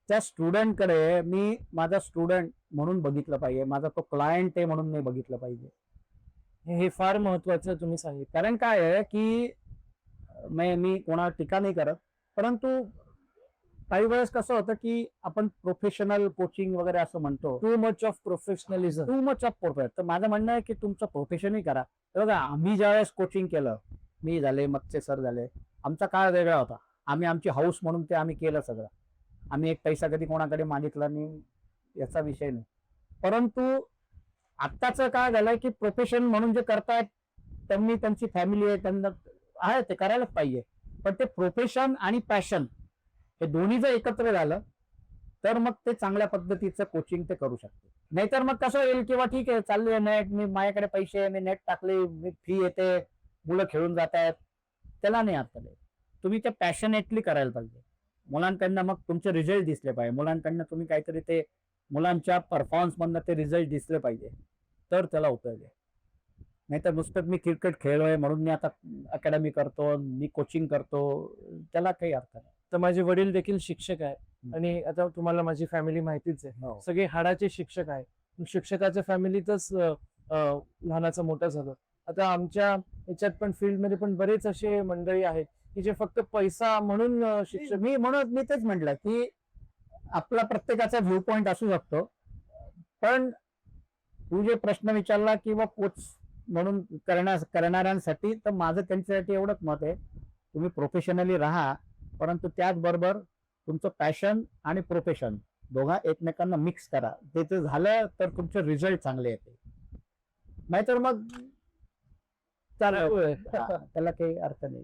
त्या स्टुडंटकडे मी माझा स्टुडंट म्हणून बघितलं पाहिजे, माझा तो क्लायंट आहे म्हणून मी बघितलं पाहिजे. हे फार महत्वाचं तुम्ही सांगितलं. कारण काय आहे की मी कोणावर टीका नाही करत, परंतु काही वेळेस कसं होतं की आपण प्रोफेशनल कोचिंग वगैरे असं म्हणतो, too much of professionalism. Too much of professional. तर माझं म्हणणं आहे की तुमचं प्रोफेशनही करा. तर बघा आम्ही ज्यावेळेस कोचिंग केलं, मी झाले मगचे सर झाले, आमचा काळ वेगळा होता. आम्ही आमची हाऊस म्हणून ते आम्ही केलं सगळं. आम्ही एक पैसा कधी कोणाकडे मागितला नाही याचा विषय नाही. परंतु आत्ताचं काय झालंय की प्रोफेशन म्हणून जे करतायत त्यांनी त्यांची फॅमिली आहे, त्यांना आहे ते करायलाच पाहिजे. पण ते प्रोफेशन आणि पॅशन हे दोन्ही जर एकत्र झालं तर मग ते चांगल्या पद्धतीचं कोचिंग ते करू शकते. नाहीतर मग कसं येईल किंवा ठीक आहे चाललंय नेट, मी माझ्याकडे पैसे आहे, मी नेट टाकले, मी फी येते, मुलं खेळून जात आहेत, त्याला नाही अर्थ नाही. तुम्ही ते पॅशनेटली करायला पाहिजे. मुलांकडनं मग तुमचे रिझल्ट दिसले पाहिजे, मुलांकडनं तुम्ही काहीतरी ते मुलांच्या परफॉर्मन्स मधनं ते रिझल्ट दिसले पाहिजे, तर त्याला उपयोग आहे. नाहीतर नुसतं मी क्रिकेट खेळलोय म्हणून मी आता अकॅडमी करतो, मी कोचिंग करतो, त्याला काही अर्थ नाही. तर माझे वडील देखील शिक्षक आहे आणि आता तुम्हाला माझी फॅमिली माहितीच आहे, हो. सगळे हाडाचे शिक्षक आहे. शिक्षकाच्या फॅमिलीतच लहानाचं मोठं झालं. आता आमच्या ह्याच्यात पण फील्डमध्ये पण बरेच असे मंडळी आहेत की जे फक्त पैसा म्हणून शिक्षक. मी तेच म्हटलं की आपला प्रत्येकाचा व्ह्यू पॉइंट असू शकतो, पण तू जे प्रश्न विचारला किंवा कोच म्हणून करणाऱ्यांसाठी, तर माझं त्यांच्यासाठी एवढंच मत आहे, तुम्ही प्रोफेशनली राहा, परंतु त्याचबरोबर तुमचं पॅशन आणि प्रोफेशन दोघा एकमेकांना मिक्स करा. ते झालं तर तुमचे रिझल्ट चांगले येते, नाहीतर मग त्याला काही अर्थ नाही.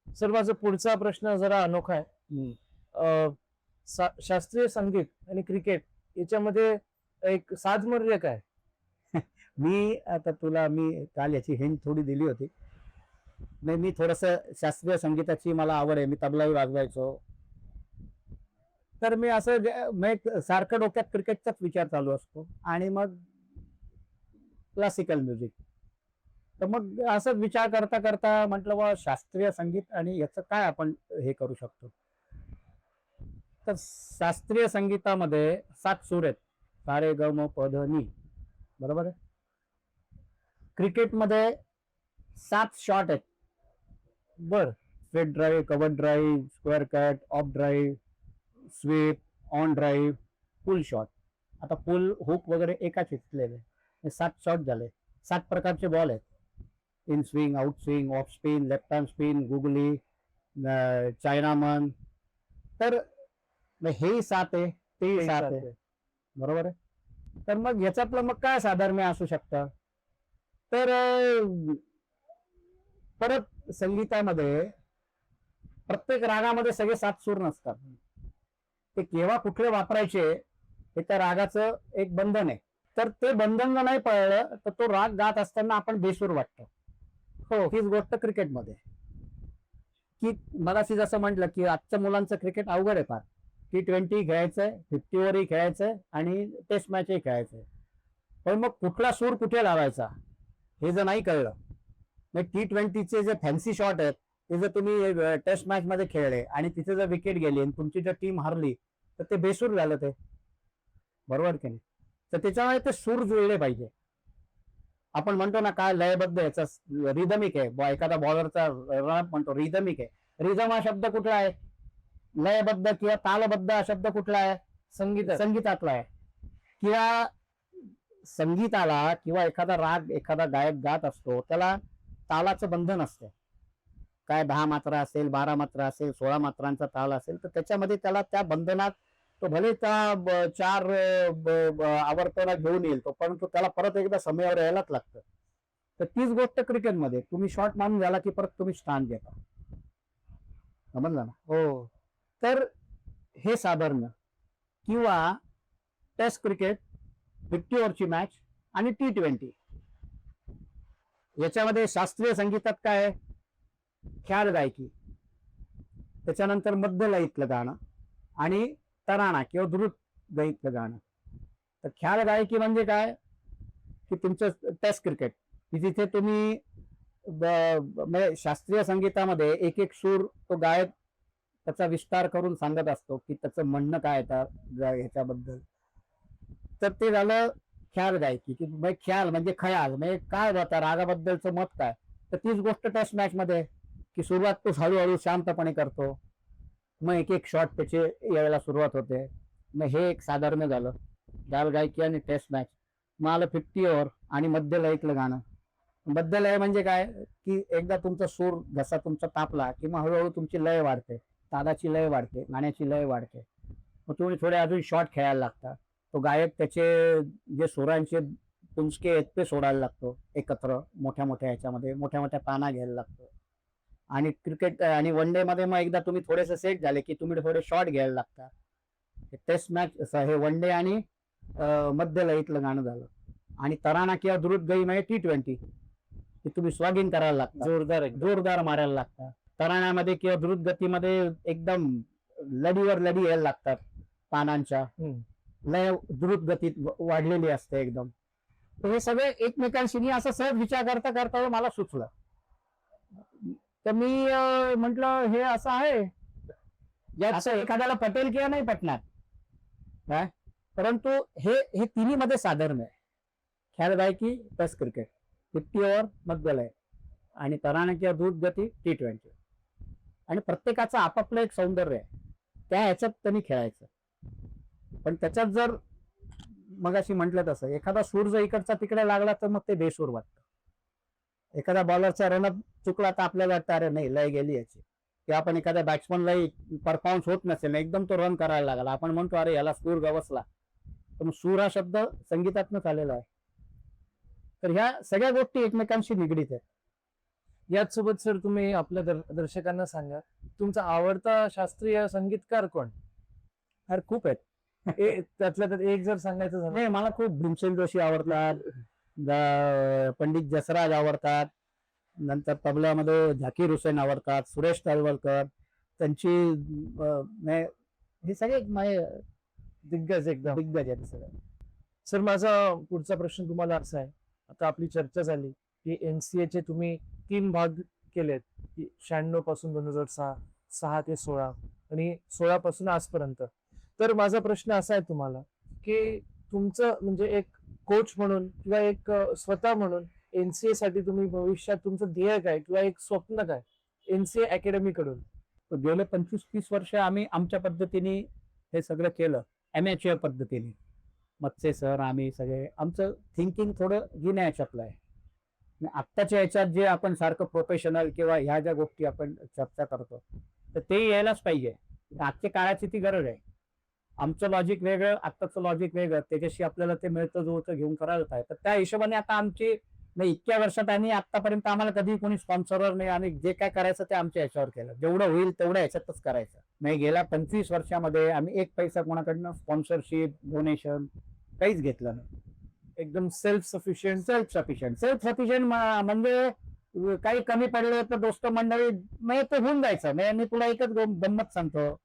सर, माझा पुढचा प्रश्न जरा अनोखा आहे. शास्त्रीय संगीत आणि क्रिकेट याच्यामध्ये एक साधर्म्य काय? मी काल याची हिंट थोडी दिली होती. नाही, मी थोडस शास्त्रीय संगीताची मला आवड आहे. मी तबलाही वाजवायचो. तर मी असं सारखं डोक्यात क्रिकेटचाच विचार चालू असतो आणि मग क्लासिकल म्युझिक. तर मग असं विचार करता करता म्हटलं बा शास्त्रीय संगीत आणि याचं काय आपण हे करू शकतो. तर शास्त्रीय संगीतामध्ये 7 सूर आहेत, सा रे ग म प ध नि, बरोबर आहे. क्रिकेटमध्ये 7 शॉट आहेत. बर. Straight drive, cover drive, square cut, off drive, sweep, on drive, pull shot. आता पुल, हुक वगैरे एकाच घेतलेले. 7 शॉट झाले. 7 प्रकारचे बॉल आहेत. In swing, out swing, off spin, left hand spin, googly, chinaman. तर हे 7 आहे, ते 7 आहे, बरोबर आहे. तर मग याच्यातलं मग काय साधर्म्य असू शकतं. तर परत संगीतामध्ये प्रत्येक रागामध्ये सगळे 7 सूर नसतात. ते केव्हा कुठले वापरायचे हे त्या रागाचं एक बंधन आहे. तर ते बंधन नाही पळलं तर तो राग गात असताना आपण बेसूर वाटतो. हो, हीच गोष्ट क्रिकेटमध्ये, की मगाशी जसं म्हटलं की आजच्या मुलांचं क्रिकेट अवघड आहे फार. T20 खेळायचंय, 50 ओव्हरही खेळायचंय आणि टेस्ट मॅचही खेळायचंय. पण मग कुठला सूर कुठे लावायचा हे जर नाही कळलं, मग T20चे जे फॅन्सी शॉट आहेत ते जर तुम्ही टेस्ट मॅच मध्ये खेळले आणि तिथे जर विकेट गेली आणि तुमची जर टीम हारली तर ते बेसूर झालं, ते बरोबर की नाही. तर त्याच्यामुळे ते सूर जुळले पाहिजे. आपण म्हणतो ना काय लयबद्ध, याचा रिदमिक आहे. एखादा बॉलरचा रन म्हणतो रिदमिक आहे. रिदम हा शब्द कुठला आहे? लयबद्ध किंवा तालबद्ध हा शब्द कुठला आहे? संगीतातला आहे. किंवा संगीताला किंवा एखादा राग एखादा गायक गात असतो त्याला तालाचं बंधन असतं. काय 10 मात्रा असेल, 12 मात्रा असेल, 16 मात्रांचा ताल असेल, तर त्याच्यामध्ये त्याला त्या बंधनात तो भले त्या 4 आवर्तनात घेऊन येईल तो, परंतु त्याला परत एकदा समयावर यायलाच लागतं. तर तीच गोष्ट क्रिकेटमध्ये, तुम्ही शॉट मारून झाला की परत तुम्ही स्टान देता. समजलं ना? हो. तर हे साधारण किंवा टेस्ट क्रिकेट, 50 ओव्हरची मॅच आणि T20 याच्यामध्ये शास्त्रीय संगीतात काय आहे? ख्याल गायकी, त्याच्यानंतर मध्य लयीतलं गाणं आणि तराणा किंवा द्रुत गीतलं गाणं. तर ख्याल गायकी म्हणजे काय की तुमचं टेस्ट क्रिकेट, की जिथे तुम्ही म्हणजे शास्त्रीय संगीतामध्ये एक एक सूर तो गायक त्याचा विस्तार करून सांगत असतो की त्याचं म्हणणं काय ह्याच्याबद्दल. तर ते झालं ख्याल गायकी, की ख्याल म्हणजे खयाल, म्हणजे काय होता रागाबद्दलचं मत काय. तर तीच गोष्ट टेस्ट मॅच मध्ये, की सुरुवात तो हळूहळू शांतपणे करतो, मग एक एक शॉट त्याचे यायला सुरुवात होते. मग हे एक साधारण झालं ख्याल गायकी आणि टेस्ट मॅच. मग आलं 50 ओव्हर आणि मध्य लयीतलं गाणं. मध्य लय म्हणजे काय की एकदा तुमचा सूर जसा तुमचा तापला की मग हळूहळू तुमची लय वाढते, तालाची लय वाढते, गाण्याची लय वाढते. मग तुम्ही थोडे अजून शॉट खेळायला लागता. तो गायक त्याचे जे सुरांचे पुंजके आहेत ते सोडायला लागतो एकत्र, मोठ्या मोठ्या ह्याच्यामध्ये मोठ्या मोठ्या ताना घ्यायला लागतो. आणि क्रिकेट आणि वन डे मध्ये मग एकदा तुम्ही थोडेसे सेट झाले की तुम्ही थोडे शॉट घ्यायला लागता. टेस्ट मॅच हे वन डे आणि मध्य लयीतलं गाणं झालं. आणि तराणा किंवा द्रुत गई म्हणजे T20 की तुम्ही स्वागीन करायला लागता, जोरदार मारायला लागता. तराण्यामध्ये किंवा द्रुत गतीमध्ये एकदम लढीवर लढी यायला लागतात, पानांच्या लय द्रुत गतीत वाढलेली असते एकदम. तर हे सगळे एकमेकांशी असं सहज विचार करता करता मला सुचलं. तर मी म्हंटल हे असं आहे, असं एखाद्याला पटेल किंवा नाही पटणार काय. परंतु हे तिन्ही मध्ये साधारण आहे. खेळबायकी प्लस क्रिकेट, 50 ओव्हर मध्यलय आणि तराणे किंवा दूध गती T20. आणि प्रत्येकाचं आपापलं एक सौंदर्य आहे, त्या ह्याच्यात त्यांनी खेळायचं. पण त्याच्यात जर मगाशी म्हटलं तसं एखादा सूर जर इकडचा तिकडे लागला तर मग ते बेसूर वाटतं. एखादा बॉलरचा रनअप चुकला तर आपल्याला वाटतं अरे नाही लय गेली याची, किंवा आपण एखाद्या बॅट्समनलाही परफॉर्मन्स होत नसेल, एकदम तो रन करायला लागला, आपण म्हणतो अरे याला सूर गवसला. तर मग सूर हा शब्द संगीतातूनच आलेला आहे. तर ह्या सगळ्या गोष्टी एकमेकांशी निगडीत आहेत. याचसोबत सर तुम्ही आपल्या दर्शकांना सांगा तुमचा आवडता शास्त्रीय संगीतकार कोण? अरे खूप आहेत. त्यातल्या त्यात एक जर सांगायचं झालं. नाही, मला खूप भीमसेन जोशी आवडतात, पंडित जसराज आवडतात, नंतर तबल्यामध्ये झाकीर हुसेन आवडतात, सुरेश तळवलकर, त्यांची हे सगळे दिग्गज एकदम दिग्गज आहेत सगळे. सर माझा पुढचा प्रश्न तुम्हाला असा आहे, आता आपली चर्चा झाली की NCA चे तुम्ही 3 भाग केलेत, 96 पासून 2006, 6 ते 16 आणि 16 पासून आजपर्यंत. तर माझा प्रश्न असा आहे तुम्हाला की तुमचं म्हणजे एक कोच म्हणून किंवा एक स्वतः म्हणून NCA साठी तुम्ही भविष्यात तुमचं ध्येय काय किंवा एक स्वप्न काय NCA अकॅडमी कडून? गेले 25-30 वर्ष आम्ही आमच्या पद्धतीने हे सगळं केलं, अमॅच्युअर पद्धतीने. मत्से सर, आम्ही सगळे, आमचं थिंकिंग थोडं गिन्या याच्यातलं आहे. आत्ताच्या याच्यात जे आपण सारखं प्रोफेशनल किंवा ह्या ज्या गोष्टी आपण चर्चा करतो तर ते यायलाच पाहिजे. आजच्या काळाची ती गरज आहे. आमचं लॉजिक वेगळं, आत्ताचं लॉजिक वेगळं, त्याच्याशी आपल्याला ते मिळतं जुळतं घेऊन करायला पाहिजे. तर त्या हिशोबाने आता आमची नाही, इतक्या वर्षात आणि आतापर्यंत आम्हाला कधी कोणी स्पॉन्सरवर नाही, आणि जे काय करायचं ते आमच्या याच्यावर केलं, जेवढं होईल तेवढं याच्यातच करायचं. नाही, गेल्या 25 वर्षामध्ये आम्ही एक पैसा कोणाकडनं स्पॉन्सरशिप, डोनेशन काहीच घेतलं नाही. एकदम सेल्फ सफिशियंट. सेल्फ सफिशियंट म्हणजे काही कमी पडले तर दोस्त मंडळी नाही ते होऊन जायचं. मी तुला एकच गंमत सांगतो.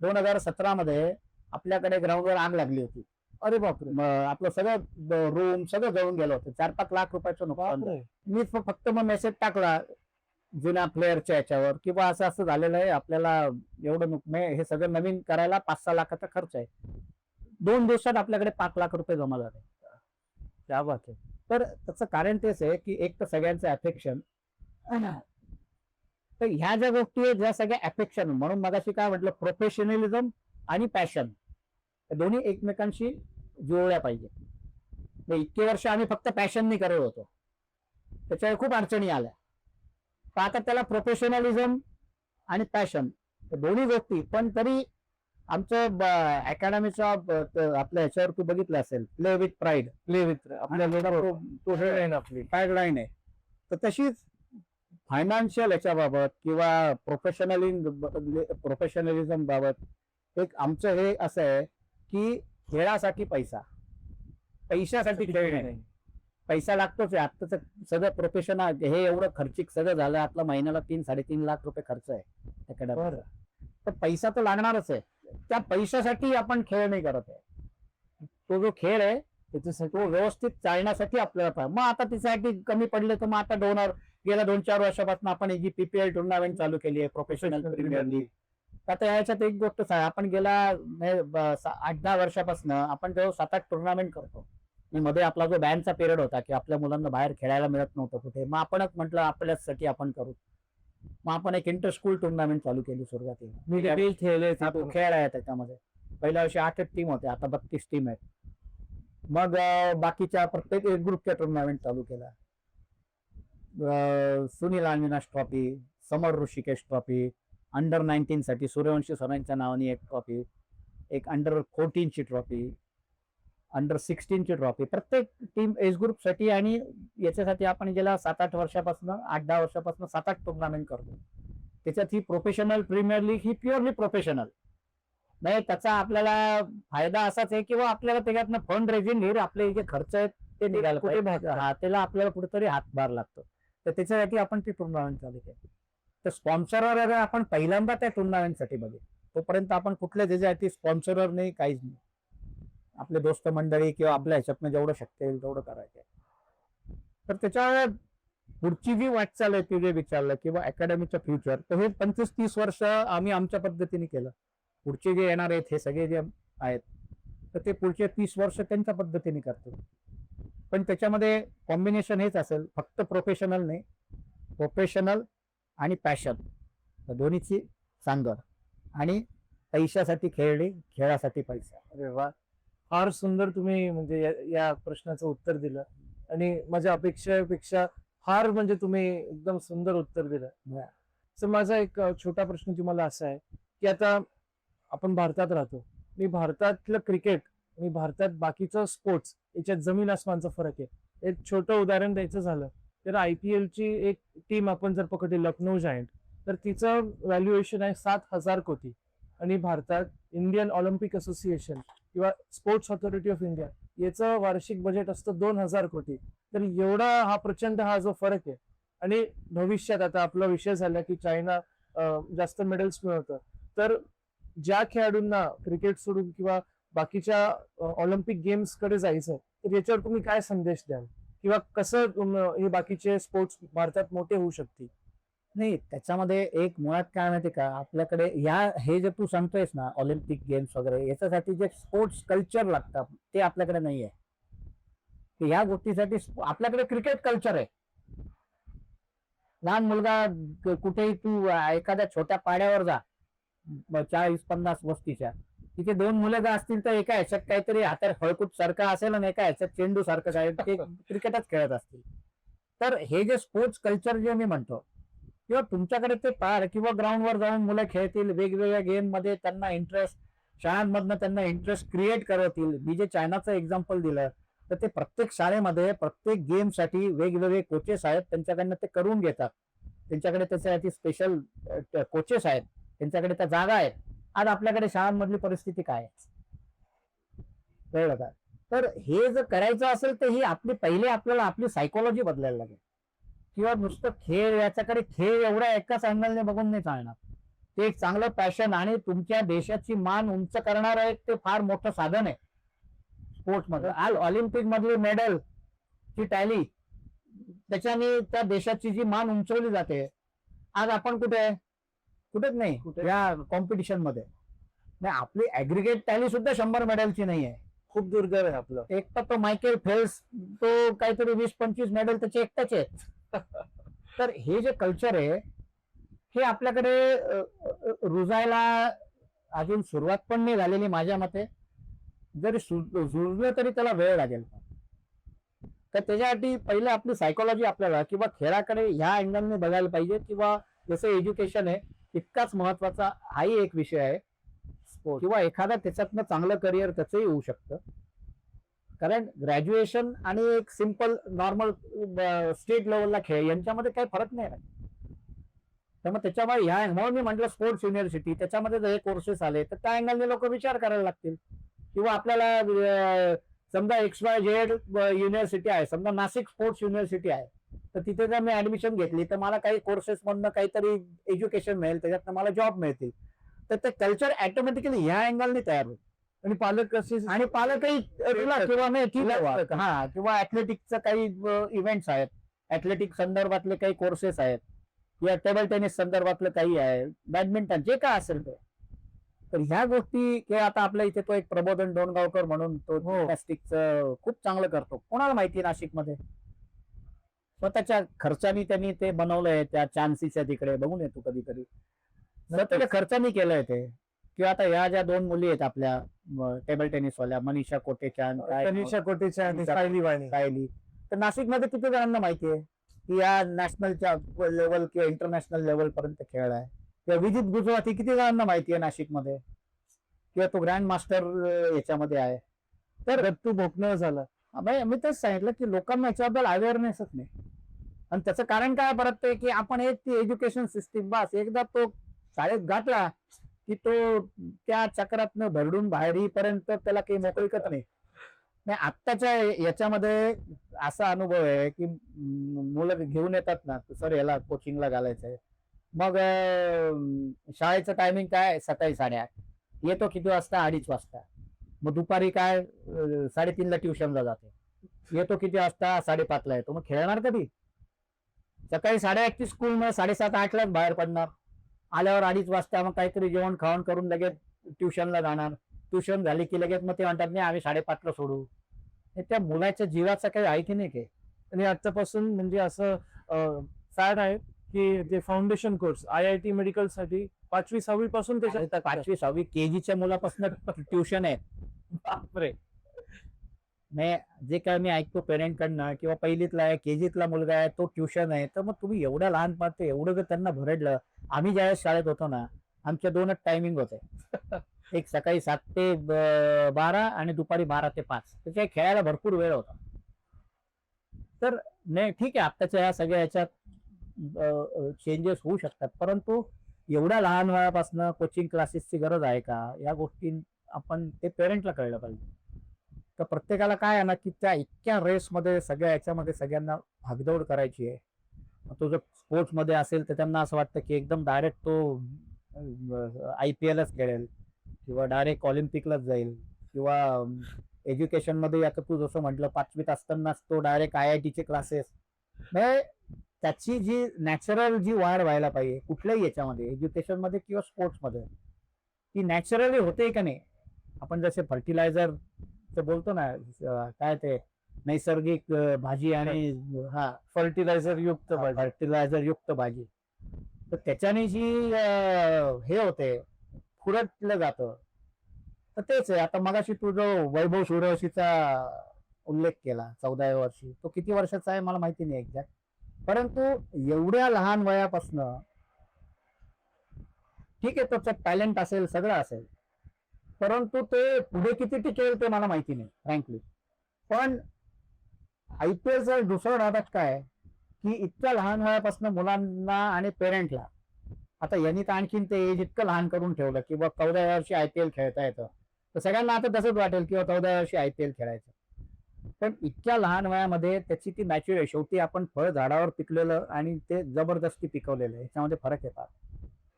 2017 मध्ये आपल्याकडे ग्राउंडवर आग लागली होती. अरे बापरे. आपलं सगळं रूम सगळं जळून गेलं होतं. 4-5 लाख रुपयाचं नुकसान. मी फक्त मग मेसेज टाकला जुन्या प्लेअरच्या याच्यावर की बा असं झालेलं आहे, आपल्याला एवढं हे सगळं नवीन करायला 5-6 लाखाचा खर्च आहे. 2 दिवसात आपल्याकडे 5 लाख रुपये जमा झाले. त्या बात आहे. तर त्याचं कारण तेच आहे की एक तर सगळ्यांचं अफेक्शन, तर ह्या ज्या गोष्टी आहेत ज्या सगळ्या अफेक्शन, म्हणून मगाशी काय म्हटलं, प्रोफेशनलिझम आणि पॅशन दोन्ही एकमेकांशी जुळल्या पाहिजे. इतके वर्ष आम्ही फक्त पॅशननी करत होतो, त्याच्यावर खूप अडचणी आल्या. पण आता त्याला प्रोफेशनलिझम आणि पॅशन दोन्ही गोष्टी, पण तरी आमचं अकॅडमीचा आपल्या ह्याच्यावर तू बघितलं असेल, प्ले विथ प्राईड, आपली टॅगलाईन आहे. तर तशीच फायनान्शियल याच्याबाबत किंवा प्रोफेशनलिझम बाबत एक आमचं हे असं आहे की खेळासाठी पैशासाठी खेळ नाही. पैसा लागतोच आहे. आत्ताच सगळं प्रोफेशनल हे एवढं खर्चिक सगळं झालं, आपला महिन्याला 3-3.5 लाख रुपये खर्च आहे अकॅडमी. तर पैसा तर लागणारच आहे. त्या पैशासाठी आपण खेळ नाही करत आहे. तो जो खेळ आहे त्याच्यासाठी तो व्यवस्थित चालण्यासाठी आपल्याला पाहिजे. मग आता त्याच्यासाठी कमी पडले तर मग आता डोनर गेल्या 2-4 वर्षापासून आपण जी PPL टुर्नामेंट चालू केली आहे, प्रोफेशनल प्रीमियर लीग. आता याच्यात एक गोष्ट आहे, आपण गेल्या 8-10 वर्षापासून आपण जेव्हा 7-8 टुर्नामेंट करतो. मध्ये आपला जो बॅनचा पिरियड होता की आपल्या मुलांना बाहेर खेळायला मिळत नव्हतं कुठे, मग आपणच म्हटलं आपल्यासाठी आपण करू. मग आपण एक इंटर स्कूल टुर्नामेंट चालू केली सुरुवातीला. खेळ आहे त्याच्यामध्ये. पहिल्या वर्षी 8 टीम होत्या, आता 32 टीम आहेत. मग बाकीच्या प्रत्येक एज ग्रुपच्या टुर्नामेंट चालू केला. सुनील अविनाश ट्रॉफी, समर ऋषिकेश ट्रॉफी, अंडर 19 साठी सूर्यवंशी सरांच्या नावाने एक ट्रॉफी, एक अंडर 14 ची ट्रॉफी, अंडर 16 ची ट्रॉफी, प्रत्येक टीम एज ग्रुप साठी. आणि याच्यासाठी आपण गेल्या 7-8 वर्षापासून 8-10 वर्षापासून 7-8 टुर्नामेंट करतो. त्याच्यात ही प्रोफेशनल प्रीमियर लीग ही प्युअरली प्रोफेशनल नाही. त्याचा आपल्याला फायदा असाच आहे किंवा आपल्याला त्याच्यातनं फंड रेझिंग हे आपले जे खर्च आहेत ते निघायला पाहिजे. त्याला आपल्याला कुठेतरी हातभार लागतो. तर त्याच्यासाठी आपण ती टुर्नामेंट चालू केली. तर स्पॉन्सरवर आपण पहिल्यांदा त्या टुर्नामेंटसाठी बघू. तोपर्यंत आपण कुठल्या त्याच्यासाठी स्पॉन्सरवर नाही, काहीच नाही. आपले दोस्त मंडळी किंवा आपल्या ह्याच्यातनं जेवढं शक्य होईल तेवढं करायचं. तर त्याच्या पुढची जी वाटचाल आहे ती जे विचारलं किंवा अकॅडमीचं फ्युचर, तर हे 25-30 वर्ष आम्ही आमच्या पद्धतीने केलं. पुढचे जे येणार आहेत हे सगळे जे आहेत तर ते पुढचे 30 वर्ष त्यांच्या पद्धतीने करतील. पण त्याच्यामध्ये कॉम्बिनेशन हेच असेल, फक्त प्रोफेशनल नाही, प्रोफेशनल आणि पॅशन दोन्हीची सांगड, आणि पैशासाठी खेळणे, खेळासाठी पैसा. अरे वा, फार सुंदर तुम्ही म्हणजे या प्रश्नाचं उत्तर दिलं आणि माझ्या अपेक्षेपेक्षा फार म्हणजे तुम्ही एकदम सुंदर उत्तर दिलं. वा. तर माझा एक छोटा प्रश्न तुम्हाला असा आहे की आता आपण भारतात राहतो. मी भारतातलं क्रिकेट आणि भारतात बाकीचं स्पोर्ट्स याच्यात जमीन आसमानचा फरक आहे. एक छोटं उदाहरण द्यायचं झालं तर IPL ची एक टीम आपण जर पकडली लखनौ जायंट, तर तिचं व्हॅल्युएशन आहे 7,000 कोटी आणि भारतात इंडियन ऑलिम्पिक असोसिएशन किंवा स्पोर्ट्स ऑथॉरिटी ऑफ इंडिया याचं वार्षिक बजेट असतं 2,000 कोटी. तर एवढा हा प्रचंड हा जो फरक आहे आणि भविष्यात आता आपला विषय झाला की चायना जास्त मेडल्स मिळवतं, तर ज्या खेळाडूंना क्रिकेट सोडून किंवा बाकीच्या ऑलिम्पिक गेम्स कडे जायचं तर याच्यावर तुम्ही काय संदेश द्याल किंवा कसं हे बाकीचे स्पोर्ट्स भारतात मोठे होऊ शकतील? नाही, त्याच्यामध्ये एक मुळात काय माहिती का, आपल्याकडे हे जे तू सांगतोयस ना ऑलिम्पिक गेम्स वगैरे, याच्यासाठी जे स्पोर्ट्स कल्चर लागतं ते आपल्याकडे नाही आहे. या गोष्टीसाठी आपल्याकडे क्रिकेट कल्चर आहे. लहान मुलगा कुठेही तू एखाद्या छोट्या पाड्यावर जा, 40-50 वस्तीच्या, तिथे 2 मुलं जर असतील तर एका ह्याच्यात काहीतरी हातात हळकूट सारखं असेल आणि एका ह्याच्यात चेंडू सारखं काय ते क्रिकेटच खेळत असतील. तर हे जे स्पोर्ट्स कल्चर जे मी म्हणतो, किंवा तुमच्याकडे ते किंवा ग्राउंडवर जाऊन मुलं खेळतील, वेगवेगळ्या गेम मध्ये त्यांना इंटरेस्ट, शाळांमधनं त्यांना इंटरेस्ट क्रिएट करवतील. मी जे चायनाचं एक्झाम्पल दिलं, तर ते प्रत्येक शाळेमध्ये प्रत्येक गेमसाठी वेगवेगळे कोचेस आहेत, त्यांच्याकडनं ते करून घेतात. त्यांच्याकडे त्याच्यासाठी स्पेशल कोचेस आहेत, त्यांच्याकडे त्या जागा आहेत. आज आपल्याकडे शाळांमधली परिस्थिती काय आहे, कळलं का? तर हे जर करायचं असेल तर ही आपल्याला आपली सायकोलॉजी बदलायला लागेल. किंवा नुसतं खेळ, याच्याकडे खेळ एवढ्या एकाच अँगलने बघून नाही चालणार. ते एक चांगलं पॅशन आणि तुमच्या देशाची मान उंच करणार आहे, ते फार मोठं साधन आहे स्पोर्ट्स मध्ये. आज ऑलिम्पिक मधली मेडल ची टॅली, त्याच्याने त्या देशाची जी मान उंचवली जाते. आज आपण कुठेच नाही या कॉम्पिटिशन मध्ये. नाही, आपली ऍग्रिगेट टॅली सुद्धा 100 मेडलची नाही आहे, खूप दुर्दैव आहे आपलं. एक तर तो मायकेल फेल्स, तो काहीतरी 20-25 मेडल त्याचे एकट्याचे आहेत. तर हे जे कल्चर आहे हे आपल्याकडे रुजायला अजून सुरुवात पण नाही झालेली माझ्या मते. जरी रुजलं तरी त्याला वेळ लागेल. तर त्याच्यासाठी पहिलं आपली सायकोलॉजी आपल्याला किंवा खेळाकडे ह्या अँगलने बघायला पाहिजे, किंवा जसं एज्युकेशन आहे तितकाच महत्वाचा हाही एक विषय आहे स्पोर्ट, किंवा एखादा त्याच्यातनं चांगलं करिअर त्याचंही होऊ शकतं. कारण ग्रॅज्युएशन आणि एक सिंपल नॉर्मल स्टेट लेवलला खेळ यांच्यामध्ये काही फरक नाही आहे. त्यामुळे त्याच्यामुळे म्हणून मी म्हटलं स्पोर्ट्स युनिव्हर्सिटी, त्याच्यामध्ये जर हे कोर्सेस आले तर त्या अँगलने लोक विचार करायला लागतील. किंवा आपल्याला समजा XYZ युनिव्हर्सिटी आहे, समजा नाशिक स्पोर्ट्स युनिव्हर्सिटी आहे, तर तिथे जर मी ऍडमिशन घेतली तर मला काही कोर्सेस मधनं काहीतरी एज्युकेशन मिळेल, त्याच्यातनं मला जॉब मिळतील. तर ते कल्चर ऑटोमॅटिकली ह्या अँगलने तयार होईल. आणि पालक कसे आणि पालकही किंवा नाही किंवा ऍथलेटिकचं काही इव्हेंट्स आहेत, ऍथलेटिक संदर्भातले काही कोर्सेस आहेत, किंवा टेबल टेनिस संदर्भातलं काही आहे, बॅडमिंटन, जे काय असेल ते. तर ह्या गोष्टी, किंवा आता आपल्या इथे तो एक प्रबोधन डोणगावकर म्हणून तो जिम्नॅस्टिकचं खूप चांगलं करतो, कोणाला माहिती नाशिकमध्ये, स्वतःच्या खर्चानी त्यांनी ते बनवलंय. त्या चान्सीच्या तिकडे बघून येतो कधी कधी, स्वतःच्या खर्चानी केलंय ते. किंवा आता या ज्या 2 मुली आहेत आपल्या टेबल टेनिस वाल्या, मनीषा कोटेच्या आणि सायली, तर नाशिकमध्ये किती जणांना माहिती आहे की या नॅशनलच्या लेवल किंवा इंटरनॅशनल लेवल पर्यंत खेळलाय. किंवा विजित गुजराती किती जणांना माहिती आहे नाशिकमध्ये, किंवा तो ग्रँड मास्टर याच्यामध्ये आहे. तर दत्तू भोकनळ झाला. मी तेच सांगितलं की लोकांना याच्याबद्दल अवेअरनेसच नाही. आणि त्याचं कारण काय परत ते की आपण एक ती एज्युकेशन सिस्टीम, बस एकदा तो शाळेत घातला की तो त्या चक्रातनं भरडून बाहेर येईपर्यंत त्याला काही मोकळीकच नाही. आत्ताच्या याच्यामध्ये असा अनुभव आहे की मुलं घेऊन येतात ना, सर याला कोचिंगला घालायचंय, मग शाळेचं टायमिंग काय, सकाळी 8:30, येतो किती वाजता, 2:30 वाजता. मग दुपारी काय 3:30ला ट्युशनला जाते, येतो किती वाजता, 5:30ला येतो. मग खेळणार कधी? सकाळी 8:30ची स्कूल, मग 7:30-8 लाच बाहेर पडणार. आल्यावर 2:30 वाजता मग काहीतरी जेवण खावण करून लगेच ट्युशनला जाणार. ट्युशन झाली की लगेच मग ते म्हणतात नाही आम्ही 5:30ला सोडू. हे त्या मुलाच्या जीवाचा काही आहे की नाही काही. आणि आतापासून म्हणजे असं फॅड आहे की जे फाउंडेशन कोर्स IIT मेडिकल साठी 5वी 6वी पासून अरे त्याच्यात तर 5वी 6वी केजीच्या मुलापासून ट्युशन आहे. बापरे. जे काय मी ऐकतो पेरेंटकडनं किंवा पहिलीतला आहे केजीतला मुलगा आहे तो ट्युशन आहे, तर मग तुम्ही एवढ्या लहानपणात एवढं जर त्यांना भरडलं. आम्ही ज्यावेळेस शाळेत होतो ना, आमच्या 2च टायमिंग होते. एक सकाळी 7 ते 12 आणि दुपारी 12 ते 5. त्याच्या खेळायला भरपूर वेळ होता. तर नाही ठीक आहे, आत्ताच्या ह्या सगळ्या ह्याच्यात चेंजेस होऊ शकतात, परंतु एवढ्या लहान वयापासून कोचिंग क्लासेसची गरज आहे का? या गोष्टी आपण ते पेरेंटला कळलं पाहिजे. तर प्रत्येकाला काय आहे ना, की त्या इतक्या रेसमध्ये सगळ्या याच्यामध्ये सगळ्यांना भागदौड करायची आहे. मग तो जर स्पोर्ट्समध्ये असेल तर त्यांना असं वाटतं की एकदम डायरेक्ट तो IPLच खेळेल किंवा डायरेक्ट ऑलिम्पिकलाच जाईल किंवा एज्युकेशनमध्ये आता तू जसं म्हटलं 5वीत असतानाच तो डायरेक्ट IITचे क्लासेस. म्हणजे त्याची जी नॅचरल जी वाढ व्हायला पाहिजे कुठल्याही याच्यामध्ये एज्युकेशनमध्ये किंवा स्पोर्ट्समध्ये, ती नॅचरली होते का नाही. आपण जसे फर्टिलायझर बोलतो ना, काय ते नैसर्गिक भाजी आणि फर्टिलायझर युक्त भाजी. फर्टिलायझर युक्त भाजी, तर त्याच्याने जी हे होते फुरटलं जातं. तर तेच आहे. आता मगाशी तू जो वैभव सूर्यवंशीचा उल्लेख केला 14व्या वर्षी, तो किती वर्षाचा आहे मला माहिती नाही एक्झॅक्ट, परंतु एवढ्या लहान वयापासनं ठीक आहे त्याचं टॅलेंट असेल सगळं असेल, परंतु ते पुढे किती टिकेल ते मला माहिती नाही फ्रँकली. पण IPLचा दुसरं नाटक काय की इतक्या लहान वयापासून मुलांना आणि पेरेंटला, आता यांनी तर आणखीन ते एज इतकं लहान करून ठेवलं की बा 14व्या वर्षी IPL खेळता येतं, तर सगळ्यांना आता तसंच वाटेल किंवा 14व्या वर्षी IPL खेळायचं. पण इतक्या लहान वयामध्ये त्याची ती मॅच्युर आहे. शेवटी आपण फळ झाडावर पिकलेलं आणि ते जबरदस्ती पिकवलेलं आहे, याच्यामध्ये फरक येतात.